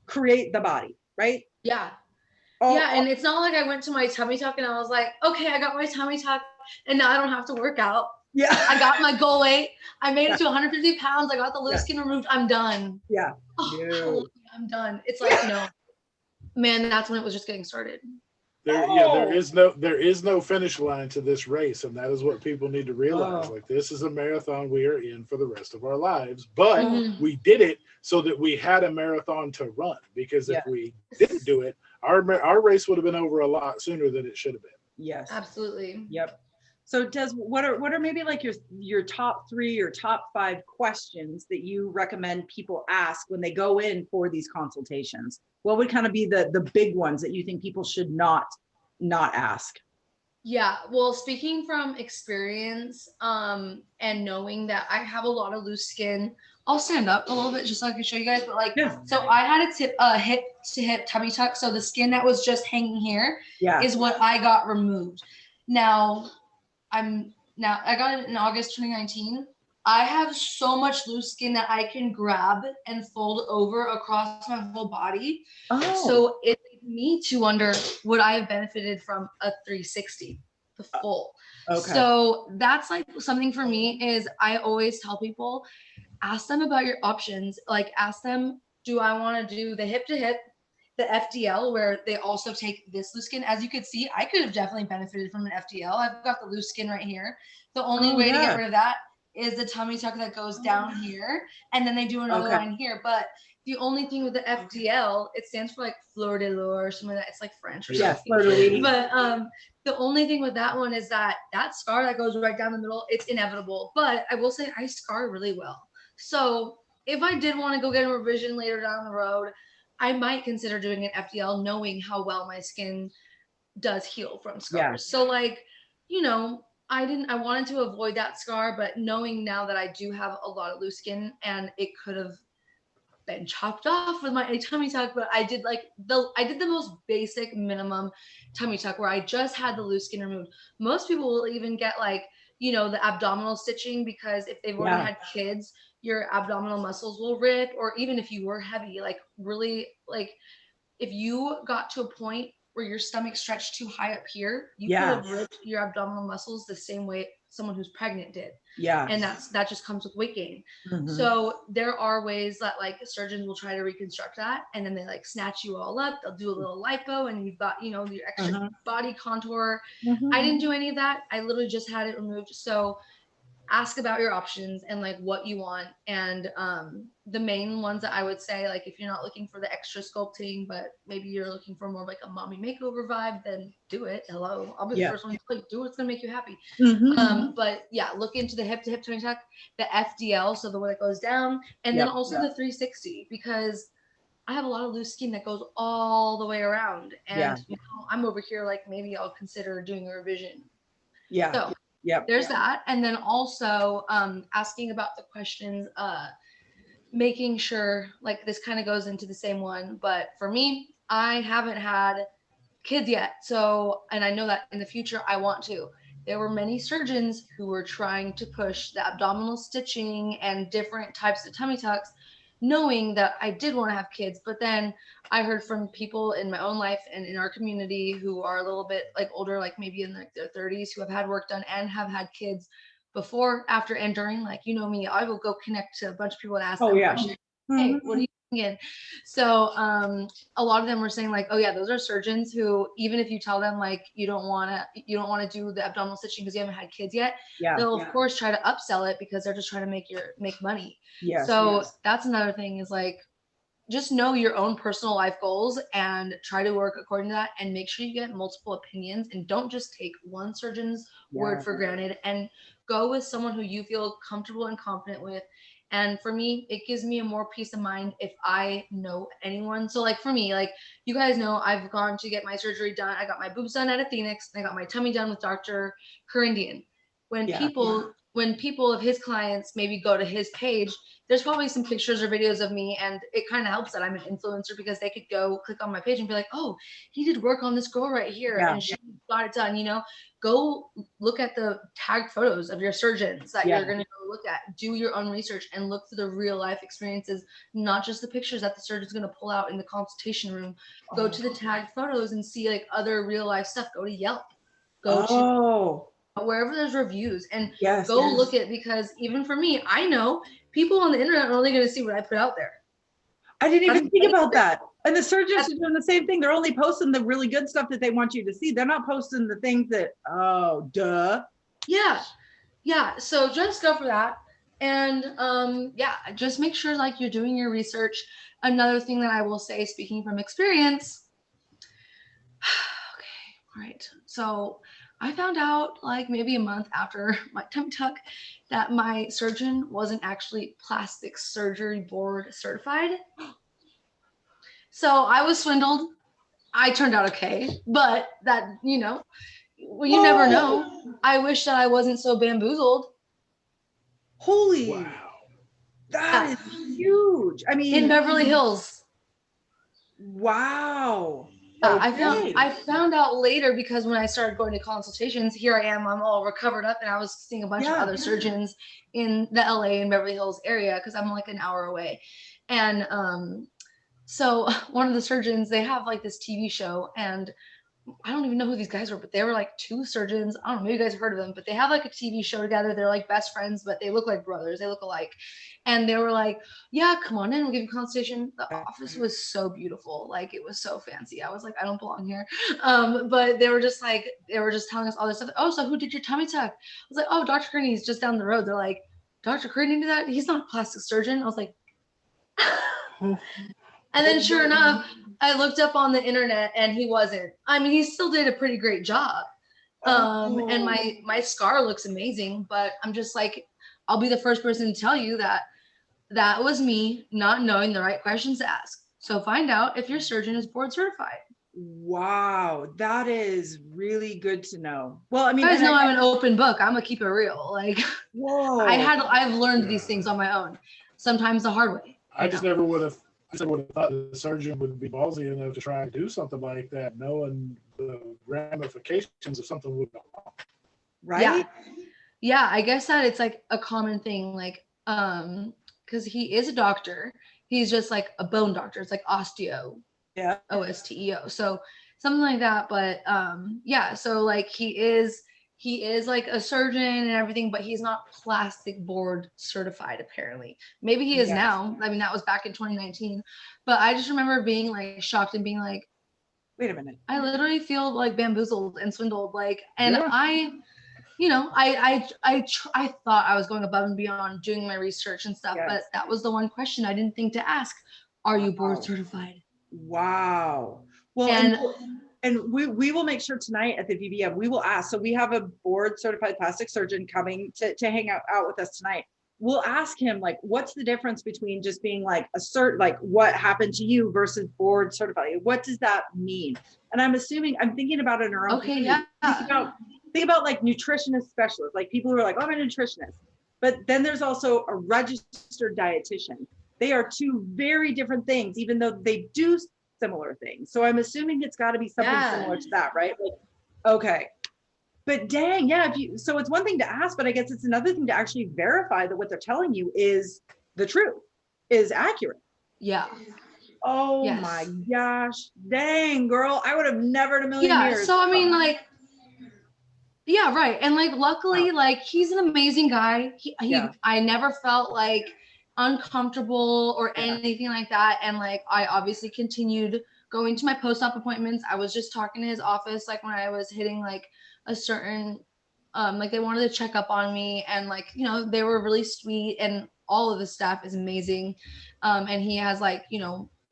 create the body, right? And it's not like I went to my tummy tuck and I was like, okay, I got my tummy tuck and now I don't have to work out. I got my goal weight. I made it to 150 pounds. I got the loose skin removed. I'm done. I'm done. It's like, man, that's when it was just getting started. there is no finish line to this race, and that is what people need to realize. Oh. Like, this is a marathon we are in for the rest of our lives, but Mhm. we did it so that we had a marathon to run. Because if we didn't do it, our race would have been over a lot sooner than it should have been. Yes. Absolutely. Yep. So Des, what are maybe like your top 3 or top 5 questions that you recommend people ask when they go in for these consultations? What would kind of be the big ones that you think people should not ask? Yeah, well, speaking from experience, and knowing that I have a lot of loose skin, I'll stand up a little bit just so I can show you guys. But like, Yeah. so I had a hip to hip tummy tuck, so the skin that was just hanging here Yeah. is what I got removed. Now, I got it in August 2019. I have so much loose skin that I can grab and fold over across my whole body. Oh. So it leads me to wonder, would I have benefited from a 360, the full? Okay. So that's like something for me is I always tell people, ask them about your options. Like, ask them, do I want to do the hip to hip, the FDL, where they also take this loose skin? As you could see, I could have definitely benefited from an FDL. I've got the loose skin right here. The only way to get rid of that is the tummy tuck that goes down here, and then they do another line here. But the only thing with the FDL, it stands for like fleur de lis or something like that. It's like French or something. Fleur de lis. But the only thing with that one is that scar that goes right down the middle, it's inevitable. But I will say I scar really well. So if I did want to go get a revision later down the road, I might consider doing an FDL, knowing how well my skin does heal from scars. Yeah. So like, you know, I wanted to avoid that scar, but knowing now that I do have a lot of loose skin and it could have been chopped off with my tummy tuck, but I did the most basic minimum tummy tuck where I just had the loose skin removed. Most people will even get like, you know, the abdominal stitching, because if they've already had kids, your abdominal muscles will rip. Or even if you were heavy, like really, like if you got to a point where your stomach stretched too high up here, you could have ripped your abdominal muscles the same way someone who's pregnant did. Yeah. And that just comes with weight gain. Mhm. So there are ways that like surgeons will try to reconstruct that, and then they like snatch you all up. They'll do a little lipo, and you've got, you know, your extra body contour. I didn't do any of that. I literally just had it removed. So ask about your options and like what you want. And the main ones that I would say, like if you're not looking for the extra sculpting, but maybe you're looking for more like a mommy makeover vibe, then do it. Hello, I'll be the first one to tell you, do what's gonna make you happy. But yeah, look into the hip to hip tummy tuck, the FDL, so the one that goes down, and then also the 360, because I have a lot of loose skin that goes all the way around, and you know, I'm over here like maybe I'll consider doing a revision. So there's that. And then also asking about the questions, making sure, like this kind of goes into the same one, but for me, I haven't had kids yet. So, and I know that in the future I want to. There were many surgeons who were trying to push the abdominal stitching and different types of tummy tucks, knowing that I did want to have kids. But then I heard from people in my own life and in our community who are a little bit like older, like maybe in like their 30s, who have had work done and have had kids before, after, and during. Like, you know me, I will go connect to a bunch of people and ask them questions. Hey, what are you thinking? So a lot of them were saying like, oh yeah, those are surgeons who, even if you tell them like you don't want to do the abdominal stitching because you haven't had kids yet, they'll of course try to upsell it because they're just trying to make money. So that's another thing, is like, just know your own personal life goals and try to work according to that, and make sure you get multiple opinions and don't just take one surgeon's word for granted, and go with someone who you feel comfortable and confident with. And for me, it gives me a more peace of mind if I know anyone. So like for me, like you guys know, I've gone to get my surgery done. I got my boobs done at Phoenix, and I got my tummy done with Dr. Corindian. When people of his clients maybe go to his page, there's probably some pictures or videos of me, and it kind of helps that I'm an influencer, because they could go click on my page and be like, oh, he did work on this girl right here and she got it done. You know, go look at the tagged photos of your surgeons that you're going to go look at. Do your own research and look for the real life experiences, not just the pictures that the surgeon's going to pull out in the consultation room. Go to the tagged photos and see like other real life stuff. Go to Yelp. Go to wherever there's reviews, and look at, because even for me, I know people on the internet are only going to see what I put out there. I didn't even think about that. And the surgeons are doing the same thing. They're only posting the really good stuff that they want you to see. They're not posting the things that, oh, duh. Yeah. Yeah. So just go for that. And yeah, just make sure like you're doing your research. Another thing that I will say, speaking from experience, okay, all right. So I found out like maybe a month after my tummy tuck that my surgeon wasn't actually plastic surgery board certified. So I was swindled. I turned out okay, but that, well, you never know. I wish that I wasn't so bamboozled. Holy, Wow. that is huge. I mean, In Beverly Hills. wow. Yeah, I found out later because when I started going to consultations, here I am, I'm all recovered up, and I was seeing a bunch of other surgeons in the LA and Beverly Hills area because I'm like an hour away. And so one of the surgeons, they have like this TV show, and I don't even know who these guys were, but they were like two surgeons. I don't know, maybe you guys have heard of them, but they have like a TV show together. They're like best friends, but they look like brothers. They look alike. And they were like, yeah, come on in. We'll give you a consultation. The office was so beautiful. Like it was so fancy. I was like, I don't belong here. But they were just telling us all this stuff. Oh, so who did your tummy tuck? I was like, oh, Dr. Kearney's just down the road. They're like, Dr. Kearney did that? He's not a plastic surgeon. I was like, and then sure enough, I looked up on the internet and he wasn't. I mean, he still did a pretty great job. And my scar looks amazing, but I'm just like, I'll be the first person to tell you that was me not knowing the right questions to ask. So find out if your surgeon is board certified. Wow, that is really good to know. Well, I mean, you guys know I'm an open book. I'm gonna keep it real. Like, whoa, I've learned these things on my own, sometimes the hard way. I just never would have thought the surgeon would be ballsy enough to try and do something like that, knowing the ramifications of something would go wrong. Right? Yeah, I guess that it's like a common thing, like, because he is a doctor. He's just like a bone doctor. It's like osteo. Yeah. OSTEO. So something like that. But yeah, so like he is like a surgeon and everything, but he's not plastic board certified apparently. Maybe he is now. I mean, that was back in 2019. But I just remember being like shocked and being like, wait a minute. I literally feel like bamboozled and swindled. Like, and I thought I was going above and beyond doing my research and stuff, but that was the one question I didn't think to ask. Are you board certified? Wow. Well, and we will make sure tonight at the VBM, we will ask. So we have a board certified plastic surgeon coming to hang out with us tonight. We'll ask him like, what's the difference between just being like like what happened to you versus board certified? What does that mean? And I'm thinking about it in our own. Okay, yeah. Think about like nutritionist specialists, like people who are like, oh, I'm a nutritionist. But then there's also a registered dietitian. They are two very different things, even though they do similar things. So I'm assuming it's got to be something similar to that, right? Like, okay. But dang, yeah. So it's one thing to ask, but I guess it's another thing to actually verify that what they're telling you is the truth, is accurate. Yeah. Oh my gosh. Dang, girl. I would have never in a million years. Yeah. So I mean, like, yeah, right. And like, luckily, like, he's an amazing guy. I never felt like uncomfortable or anything like that. And like, I obviously continued going to my post-op appointments. I was just talking to his office, like when I was hitting like a certain, like they wanted to check up on me, and like, they were really sweet, and all of the staff is amazing. And he has like,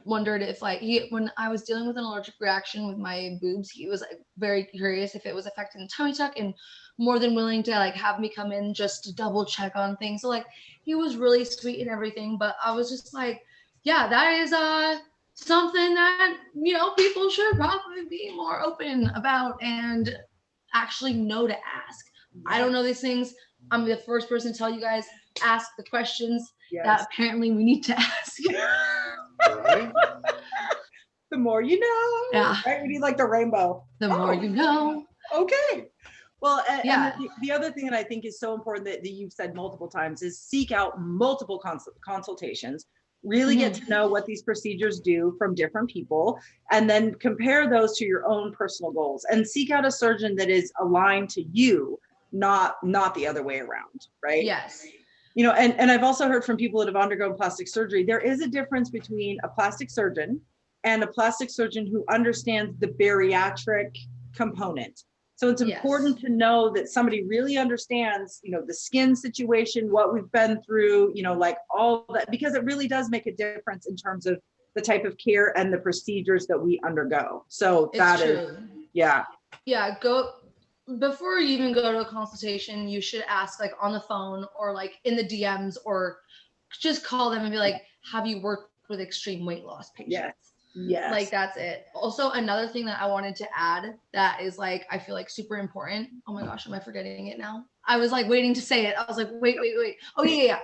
wondered if like when I was dealing with an allergic reaction with my boobs, he was like very curious if it was affecting the tummy tuck, and more than willing to like have me come in just to double check on things. So like, he was really sweet and everything, but I was just like, yeah, that is something that people should probably be more open about and actually know to ask. I don't know these things. I'm the first person to tell you guys, ask the questions that apparently we need to ask. Right. The more you know. Yeah. Right? We need like the rainbow. The more you know. Okay. Well, and the other thing that I think is so important that you've said multiple times is seek out multiple consultations, really get to know what these procedures do from different people, and then compare those to your own personal goals, and seek out a surgeon that is aligned to you, not the other way around, right? Yes. And I've also heard from people that have undergone plastic surgery, there is a difference between a plastic surgeon and a plastic surgeon who understands the bariatric component. So it's important to know that somebody really understands, you know, the skin situation, what we've been through, you know, like all that, because it really does make a difference in terms of the type of care and the procedures that we undergo. So that is, yeah. Yeah, go before you even go to a consultation, you should ask like on the phone or like in the DMs, or just call them and be like, have you worked with extreme weight loss patients? Yes. Yes. Like that's it. Also, another thing that I wanted to add that is like, I feel like super important. Oh my gosh, am I forgetting it now? I was like waiting to say it. I was like, wait. Oh yeah.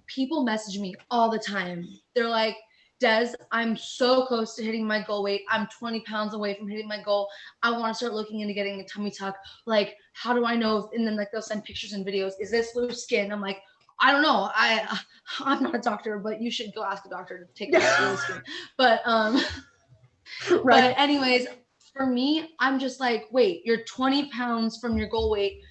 People message me all the time. They're like, Des, I'm so close to hitting my goal weight. I'm 20 pounds away from hitting my goal. I want to start looking into getting a tummy tuck. Like, how do I know? And then like they'll send pictures and videos. Is this loose skin? I'm like, I don't know. I'm not a doctor, but you should go ask a doctor to take a loose skin. But but anyways, for me, I'm just like, wait, you're 20 pounds from your goal weight.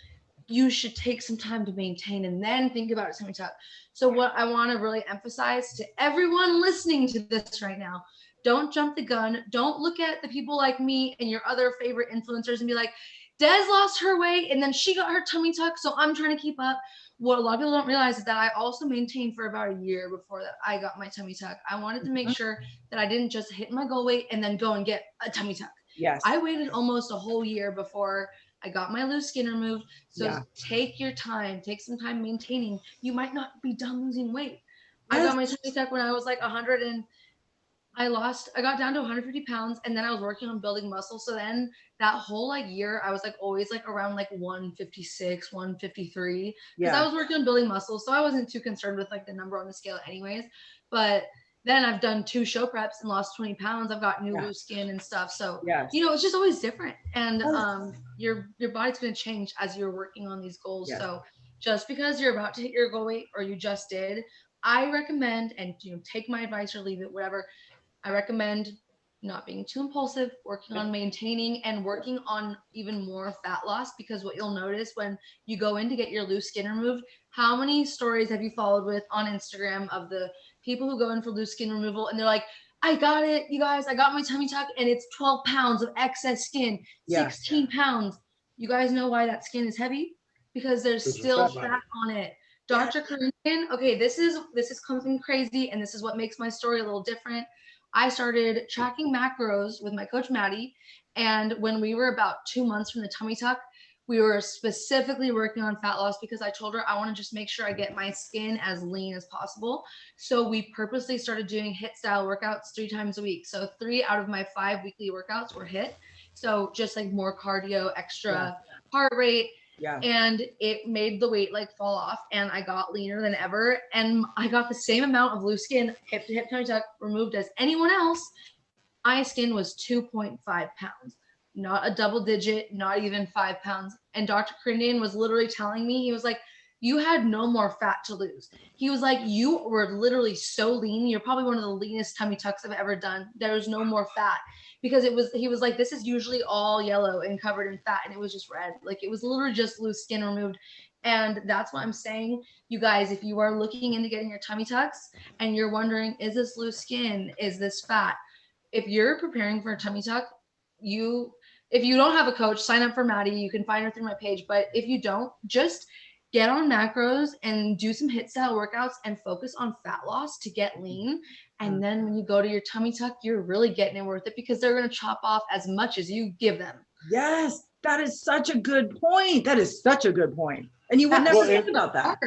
You should take some time to maintain and then think about a tummy tuck. So what I want to really emphasize to everyone listening to this right now, don't jump the gun. Don't look at the people like me and your other favorite influencers and be like, Des lost her weight and then she got her tummy tuck, so I'm trying to keep up. What a lot of people don't realize is that I also maintained for about a year before that I got my tummy tuck. I wanted to make sure that I didn't just hit my goal weight and then go and get a tummy tuck. Yes. I waited almost a whole year before I got my loose skin removed. So take your time, take some time maintaining. You might not be done losing weight. I got my tummy tuck when I was like 100 and I got down to 150 pounds, and then I was working on building muscle. So then that whole like year, I was like always like around like 156, 153, because I was working on building muscle. So I wasn't too concerned with like the number on the scale anyways. But then I've done 2 show preps and lost 20 pounds. I've got new loose skin and stuff. So, you know, it's just always different. And your body's going to change as you're working on these goals. So just because you're about to hit your goal weight or you just did, I recommend, and you know, take my advice or leave it, whatever. I recommend not being too impulsive, working on maintaining and working on even more fat loss, because what you'll notice when you go in to get your loose skin removed, how many stories have you followed with on Instagram of the people who go in for loose skin removal and they're like, I got it, you guys, I got my tummy tuck and it's 12 pounds of excess skin, 16 pounds. You guys know why that skin is heavy? Because there's still fat on it. Dr. Korean, okay, this is something crazy, and this is what makes my story a little different. I started tracking macros with my coach, Maddie. And when we were about 2 months from the tummy tuck, we were specifically working on fat loss because I told her I want to just make sure I get my skin as lean as possible. So we purposely started doing HIIT style workouts 3 times a week. So 3 out of my 5 weekly workouts were HIIT. So just like more cardio, extra heart rate. And it made the weight like fall off, and I got leaner than ever, and I got the same amount of loose skin, hip to hip tummy tuck removed as anyone else. My skin was 2.5 pounds, not a double digit, not even 5 pounds. And Dr. Korean was literally telling me, he was like, you had no more fat to lose. He was like, you were literally so lean. You're probably one of the leanest tummy tucks I've ever done. There was no more fat, because he was like, this is usually all yellow and covered in fat, and it was just red. Like it was literally just loose skin removed. And that's what I'm saying, you guys, if you are looking into getting your tummy tucks and you're wondering, is this loose skin? Is this fat? If you're preparing for a tummy tuck, if you don't have a coach, sign up for Maddie. You can find her through my page. But if you don't, just get on macros and do some HIIT style workouts and focus on fat loss to get lean. And then when you go to your tummy tuck, you're really getting it worth it, because they're going to chop off as much as you give them. Yes, that is such a good point. That is such a good point. And you would never think about that.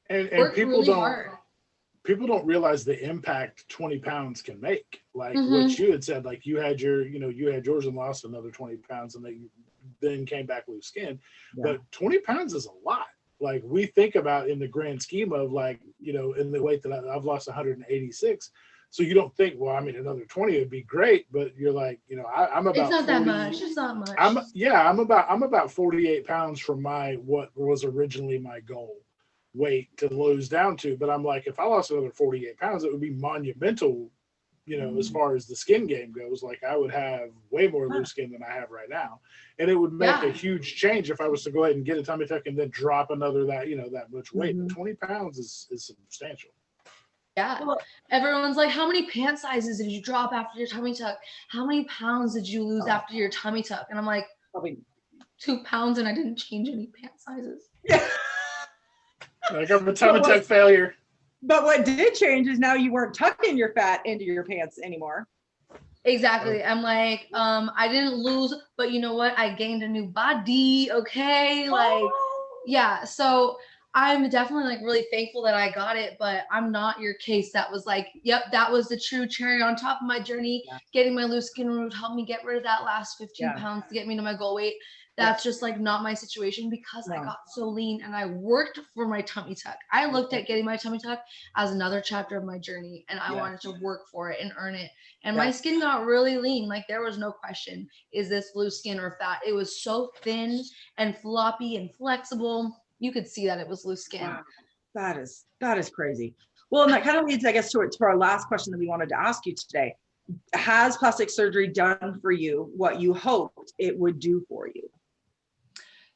And people don't realize the impact 20 pounds can make. Like what you had said, like you had yours and lost another 20 pounds and then came back loose skin. But 20 pounds is a lot. Like we think about in the grand scheme of like, you know, in the weight that I've lost 186. So you don't think, well, I mean, another 20 would be great, but you're like, you know, I'm about. It's not 40, that much. It's not much. I'm about 48 pounds from what was originally my goal weight to lose down to. But I'm like, if I lost another 48 pounds, it would be monumental, you know, as far as the skin game goes. Like I would have way more loose skin than I have right now. And it would make a huge change if I was to go ahead and get a tummy tuck and then drop another that much weight. But 20 pounds is substantial. Yeah. Well, Everyone's like, how many pant sizes did you drop after your tummy tuck? How many pounds did you lose after your tummy tuck? And I'm like, probably. 2 pounds, and I didn't change any pant sizes. Yeah. Like I'm a tummy tuck failure. But what did change is now you weren't tucking your fat into your pants anymore. Exactly. I'm like, I didn't lose, but you know what? I gained a new body. Okay. Like, yeah. So I'm definitely like really thankful that I got it, but I'm not your case that was like, yep, that was the true cherry on top of my journey. Yeah. Getting my loose skin removed helped me get rid of that last 15 pounds to get me to my goal weight. That's just like not my situation because I got so lean and I worked for my tummy tuck. I looked at getting my tummy tuck as another chapter of my journey, and I wanted to work for it and earn it. And my skin got really lean. Like there was no question, is this loose skin or fat? It was so thin and floppy and flexible. You could see that it was loose skin. Wow. That is crazy. Well, and that kind of leads, I guess, to our last question that we wanted to ask you today. Has plastic surgery done for you what you hoped it would do for you?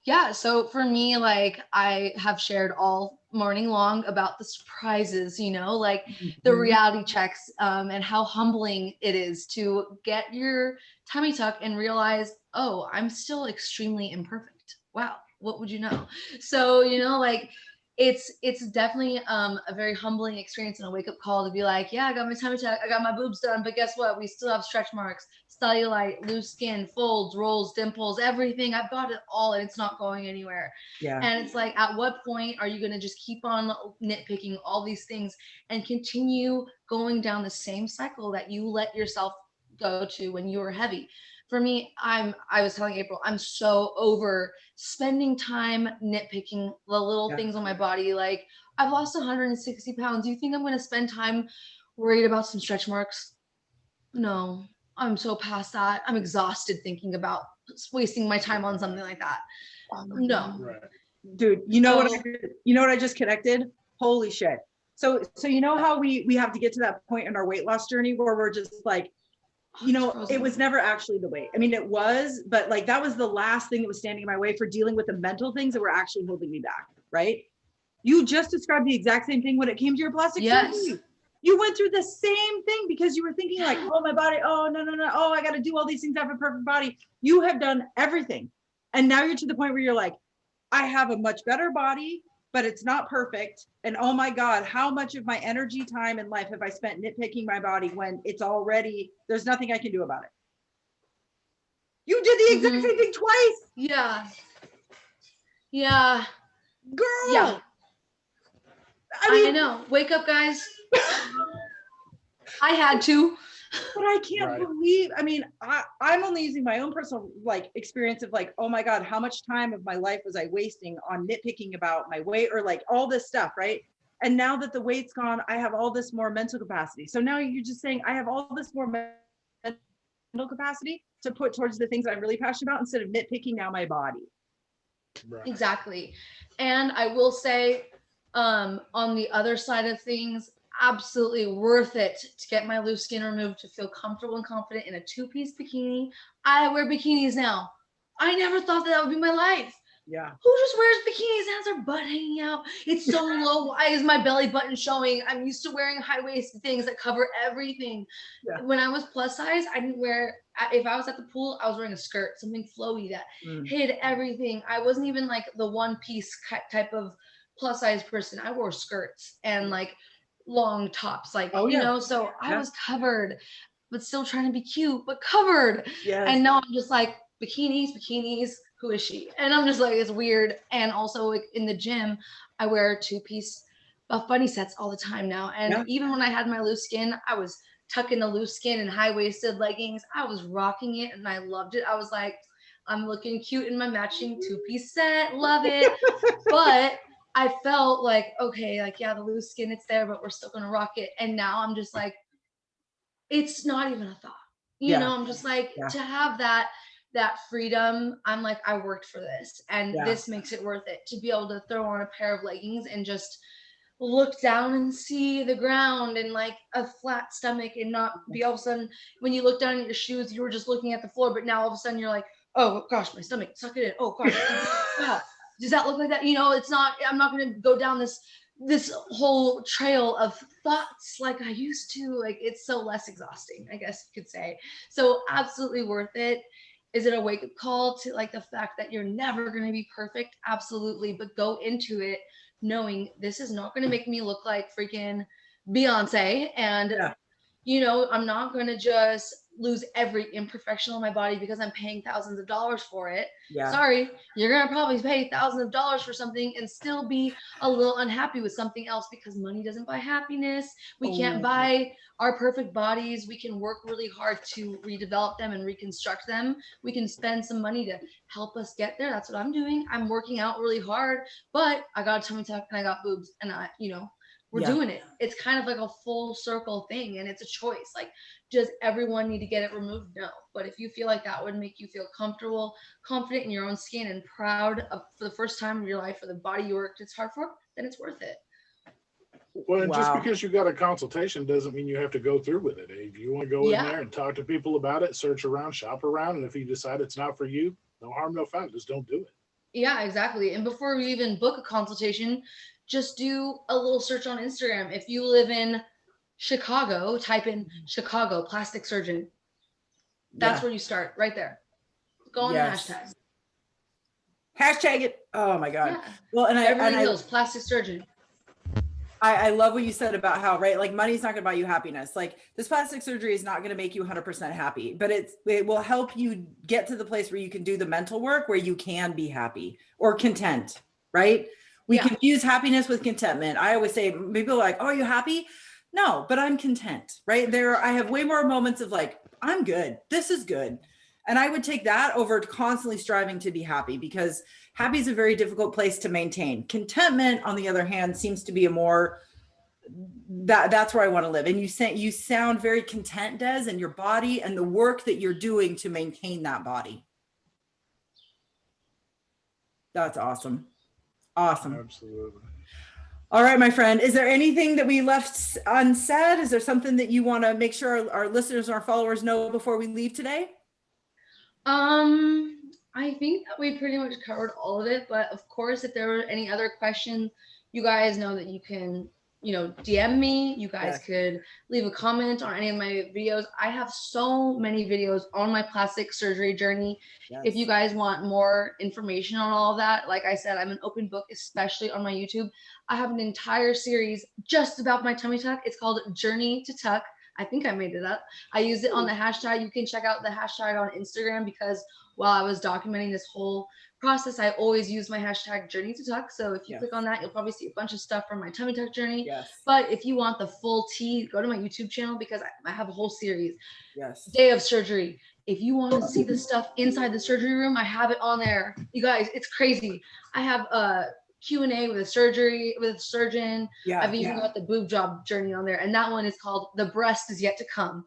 Yeah, so for me, like I have shared all morning long about the surprises, you know, like the reality checks, and how humbling it is to get your tummy tuck and realize, oh, I'm still extremely imperfect. Wow, what would you know? So, you know, like it's definitely a very humbling experience and a wake-up call to be like, yeah, I got my tummy tuck, I got my boobs done, but guess what? We still have stretch marks, cellulite, loose skin, folds, rolls, dimples, everything. I've got it all and it's not going anywhere. Yeah. And it's like, at what point are you going to just keep on nitpicking all these things and continue going down the same cycle that you let yourself go to when you were heavy? For me, I was telling April, I'm so over spending time nitpicking the little things on my body. Like I've lost 160 pounds. Do you think I'm going to spend time worried about some stretch marks? No, I'm so past that. I'm exhausted thinking about wasting my time on something like that. No. Right. Dude, you know what I just connected? Holy shit. So you know how we have to get to that point in our weight loss journey where we're just like, you know, it was never actually the weight. I mean, it was, but like that was the last thing that was standing in my way for dealing with the mental things that were actually holding me back, right? You just described the exact same thing when it came to your plastic surgery. You went through the same thing because you were thinking like, oh, my body, oh, no, oh, I got to do all these things to have a perfect body. You have done everything. And now you're to the point where you're like, I have a much better body, but it's not perfect. And oh my God, how much of my energy, time, and life have I spent nitpicking my body when it's already, there's nothing I can do about it. You did the exact same thing twice. Yeah. Yeah. Girl. Yeah. I know. Wake up, guys. I had to. But I can't believe, I mean, I'm only using my own personal like experience of like, oh my God, how much time of my life was I wasting on nitpicking about my weight or like all this stuff, right? And now that the weight's gone, I have all this more mental capacity. So now you're just saying I have all this more mental capacity to put towards the things I'm really passionate about instead of nitpicking now my body. Right. Exactly. And I will say, on the other side of things, absolutely worth it to get my loose skin removed, to feel comfortable and confident in a 2-piece bikini. I wear bikinis now. I never thought that would be my life. Yeah. Who just wears bikinis and has their butt hanging out? It's so low. Why is my belly button showing? I'm used to wearing high-waisted things that cover everything. Yeah. When I was plus size, I didn't wear, if I was at the pool, I was wearing a skirt, something flowy that hid everything. I wasn't even like the one-piece type of plus size person. I wore skirts and like long tops, like, you know, so I was covered, but still trying to be cute, but covered. Yes. And now I'm just like, bikinis, who is she? And I'm just like, it's weird. And also like in the gym, I wear 2-piece Buff Bunny sets all the time now. And even when I had my loose skin, I was tucking the loose skin and high-waisted leggings. I was rocking it and I loved it. I was like, I'm looking cute in my matching 2-piece set, love it. But I felt like, okay, like, yeah, the loose skin, it's there, but we're still going to rock it. And now I'm just like, it's not even a thought, you know, I'm just like, to have that freedom. I'm like, I worked for this and this makes it worth it to be able to throw on a pair of leggings and just look down and see the ground and like a flat stomach and not be all of a sudden, when you look down at your shoes, you were just looking at the floor, but now all of a sudden you're like, oh gosh, my stomach, suck it in. Oh gosh, wow. Does that look like that? You know, it's not, I'm not going to go down this whole trail of thoughts like I used to. Like, it's so less exhausting, I guess you could say. So absolutely worth it. Is it a wake-up call to like the fact that you're never going to be perfect? Absolutely. But go into it knowing this is not going to make me look like freaking Beyonce. And, Yeah. you know, I'm not going to just lose every imperfection on my body because I'm paying thousands of dollars for it. Yeah. Sorry, you're going to probably pay thousands of dollars for something and still be a little unhappy with something else because money doesn't buy happiness. We can't buy our perfect bodies. We can work really hard to redevelop them and reconstruct them. We can spend some money to help us get there. That's what I'm doing. I'm working out really hard, but I got a tummy tuck and I got boobs and we're doing it. It's kind of like a full circle thing, and it's a choice. Like, does everyone need to get it removed? No. But if you feel like that would make you feel comfortable, confident in your own skin, and proud of for the first time in your life for the body you worked it's hard for, then it's worth it. Well, and just because you got a consultation doesn't mean you have to go through with it. If you want to go in there and talk to people about it, search around, shop around, and if you decide it's not for you, no harm, no foul. Just don't do it. Yeah, exactly. And before we even book a consultation, just do a little search on Instagram. If you live in Chicago, type in Chicago plastic surgeon. That's where you start, right there. Go on the hashtag. Hashtag it. Oh my God. Yeah. Well, and Beverly Hills plastic surgeon. I love what you said about how, right, like money's not going to buy you happiness. Like, this plastic surgery is not going to make you 100% happy, but it will help you get to the place where you can do the mental work where you can be happy or content, right? We confuse happiness with contentment. I always say, people are like, oh, are you happy? No, but I'm content, right? I have way more moments of like, I'm good. This is good. And I would take that over constantly striving to be happy, because happy is a very difficult place to maintain. Contentment, on the other hand, seems to be a more, that's where I want to live. And you sound very content, Des, in your body and the work that you're doing to maintain that body. That's awesome. Awesome. Absolutely. All right, my friend, is there anything that we left unsaid? Is there something that you want to make sure our listeners and our followers know before we leave today? I think that we pretty much covered all of it, but of course, if there were any other questions, you guys know that you can, DM me. You guys could leave a comment on any of my videos. I have so many videos on my plastic surgery journey. If you guys want more information on all of that, like I said, I'm an open book, especially on my YouTube. I have an entire series just about my tummy tuck. It's called Journey to Tuck. I think I made it up. I used it on the hashtag. You can check out the hashtag on Instagram, because while I was documenting this whole process, I always use my hashtag Journey to Tuck. So if you click on that, you'll probably see a bunch of stuff from my tummy tuck journey. But if you want the full tea, go to my YouTube channel, because I have a whole series. Day of surgery. If you want to see the stuff inside the surgery room, I have it on there. You guys, it's crazy. I have a Q&A with a surgeon. I've even got the boob job journey on there, and that one is called The Breast Is Yet to Come.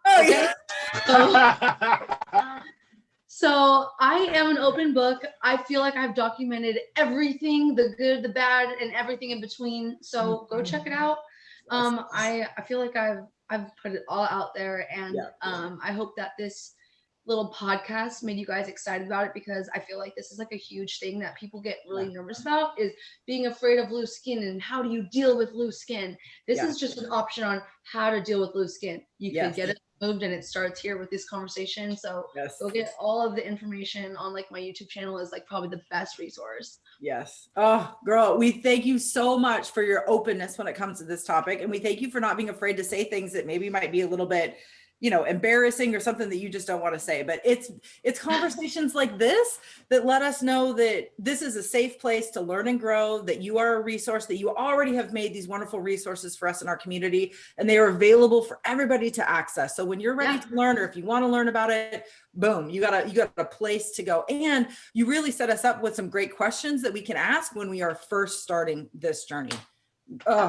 So I am an open book. I feel like I've documented everything, the good, the bad, and everything in between. So go check it out. I feel like I've put it all out there, and I hope that this little podcast made you guys excited about it, because I feel like this is like a huge thing that people get really nervous about, is being afraid of loose skin and how do you deal with loose skin. This is just an option on how to deal with loose skin. You can get it moved, and it starts here with this conversation. So go get all of the information on like my YouTube channel is like probably the best resource. Oh, girl, we thank you so much for your openness when it comes to this topic, and we thank you for not being afraid to say things that maybe might be a little bit embarrassing or something that you just don't want to say. But it's conversations like this that let us know that this is a safe place to learn and grow, that you are a resource, that you already have made these wonderful resources for us in our community, and they are available for everybody to access. So when you're ready to learn, or if you want to learn about it, boom, you got a place to go. And you really set us up with some great questions that we can ask when we are first starting this journey.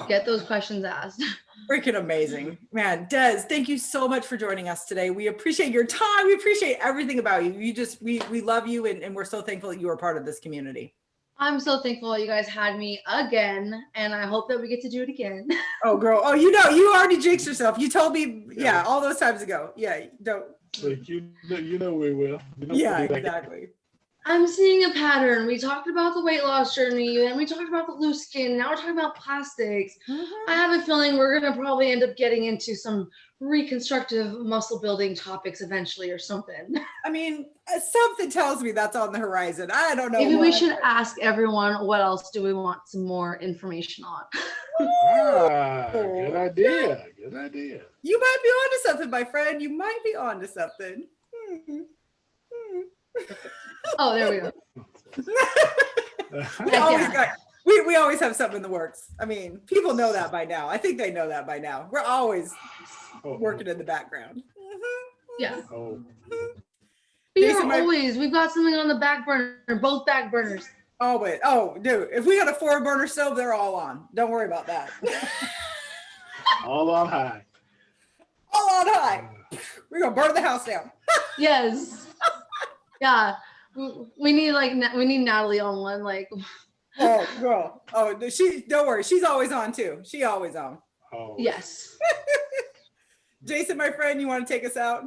Get those questions asked. Freaking amazing, man. Des, thank you so much for joining us today. We appreciate your time. We appreciate everything about you. We love you, and we're so thankful that you are part of this community. I'm so thankful you guys had me again, and I hope that we get to do it again. Oh, girl. Oh, you already jinxed yourself. You told me, all those times ago. Yeah, don't. Like we will. Exactly. I'm seeing a pattern. We talked about the weight loss journey, and we talked about the loose skin. Now we're talking about plastics. I have a feeling we're going to probably end up getting into some reconstructive muscle building topics eventually or something. I mean, something tells me that's on the horizon. I don't know. Maybe we what. should ask everyone, what else do we want some more information on? Good idea. Good idea. You might be onto something, my friend. You might be onto something. Oh, there we go. We always have something in the works. I mean, people know that by now. I think they know that by now. We're always working in the background. Yeah. Oh. We've got something on the back burner, both back burners. Oh, wait. Oh, dude, if we got a 4-burner stove, they're all on. Don't worry about that. All on high. All on high. We're going to burn the house down. Yes. Yeah. We need Natalie on one. Like. Oh, girl. Oh, don't worry. She's always on too. She always on. Oh. Yes. Jason, my friend, you want to take us out?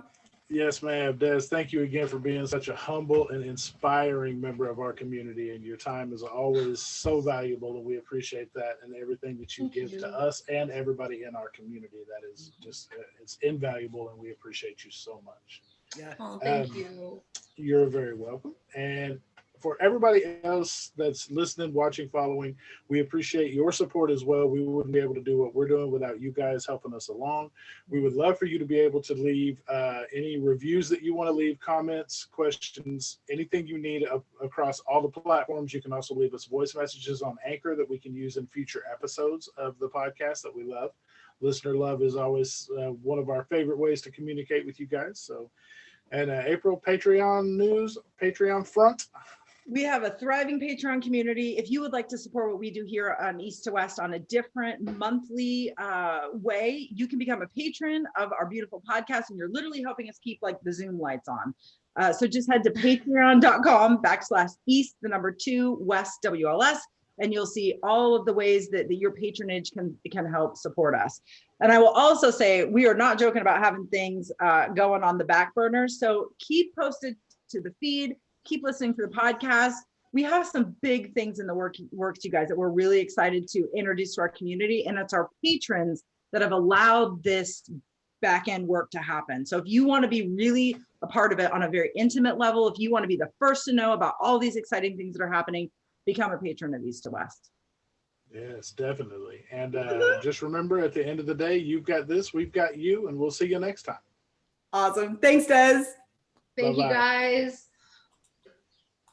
Yes, ma'am. Des, thank you again for being such a humble and inspiring member of our community. And your time is always so valuable, and we appreciate that and everything that you give to us and everybody in our community. That is just, it's invaluable, and we appreciate you so much. Yeah. Oh, thank you. You're very welcome. And for everybody else that's listening, watching, following, we appreciate your support as well. We wouldn't be able to do what we're doing without you guys helping us along. We would love for you to be able to leave any reviews that you want to leave, comments, questions, anything you need across all the platforms. You can also leave us voice messages on Anchor that we can use in future episodes of the podcast that we love. Listener love is always one of our favorite ways to communicate with you guys. So, and April, Patreon news, Patreon front. We have a thriving Patreon community. If you would like to support what we do here on East to West on a different monthly way, you can become a patron of our beautiful podcast, and you're literally helping us keep like the Zoom lights on. So just head to patreon.com/East, 2 West WLS, and you'll see all of the ways that your patronage can help support us. And I will also say, we are not joking about having things going on the back burner. So keep posted to the feed. Keep listening to the podcast. We have some big things in the works, you guys, that we're really excited to introduce to our community. And it's our patrons that have allowed this back end work to happen. So if you want to be really a part of it on a very intimate level, if you want to be the first to know about all these exciting things that are happening, become a patron of East to West. Yes, definitely. And just remember, at the end of the day, you've got this, we've got you, and we'll see you next time. Awesome. Thanks, Des. Thank you, guys.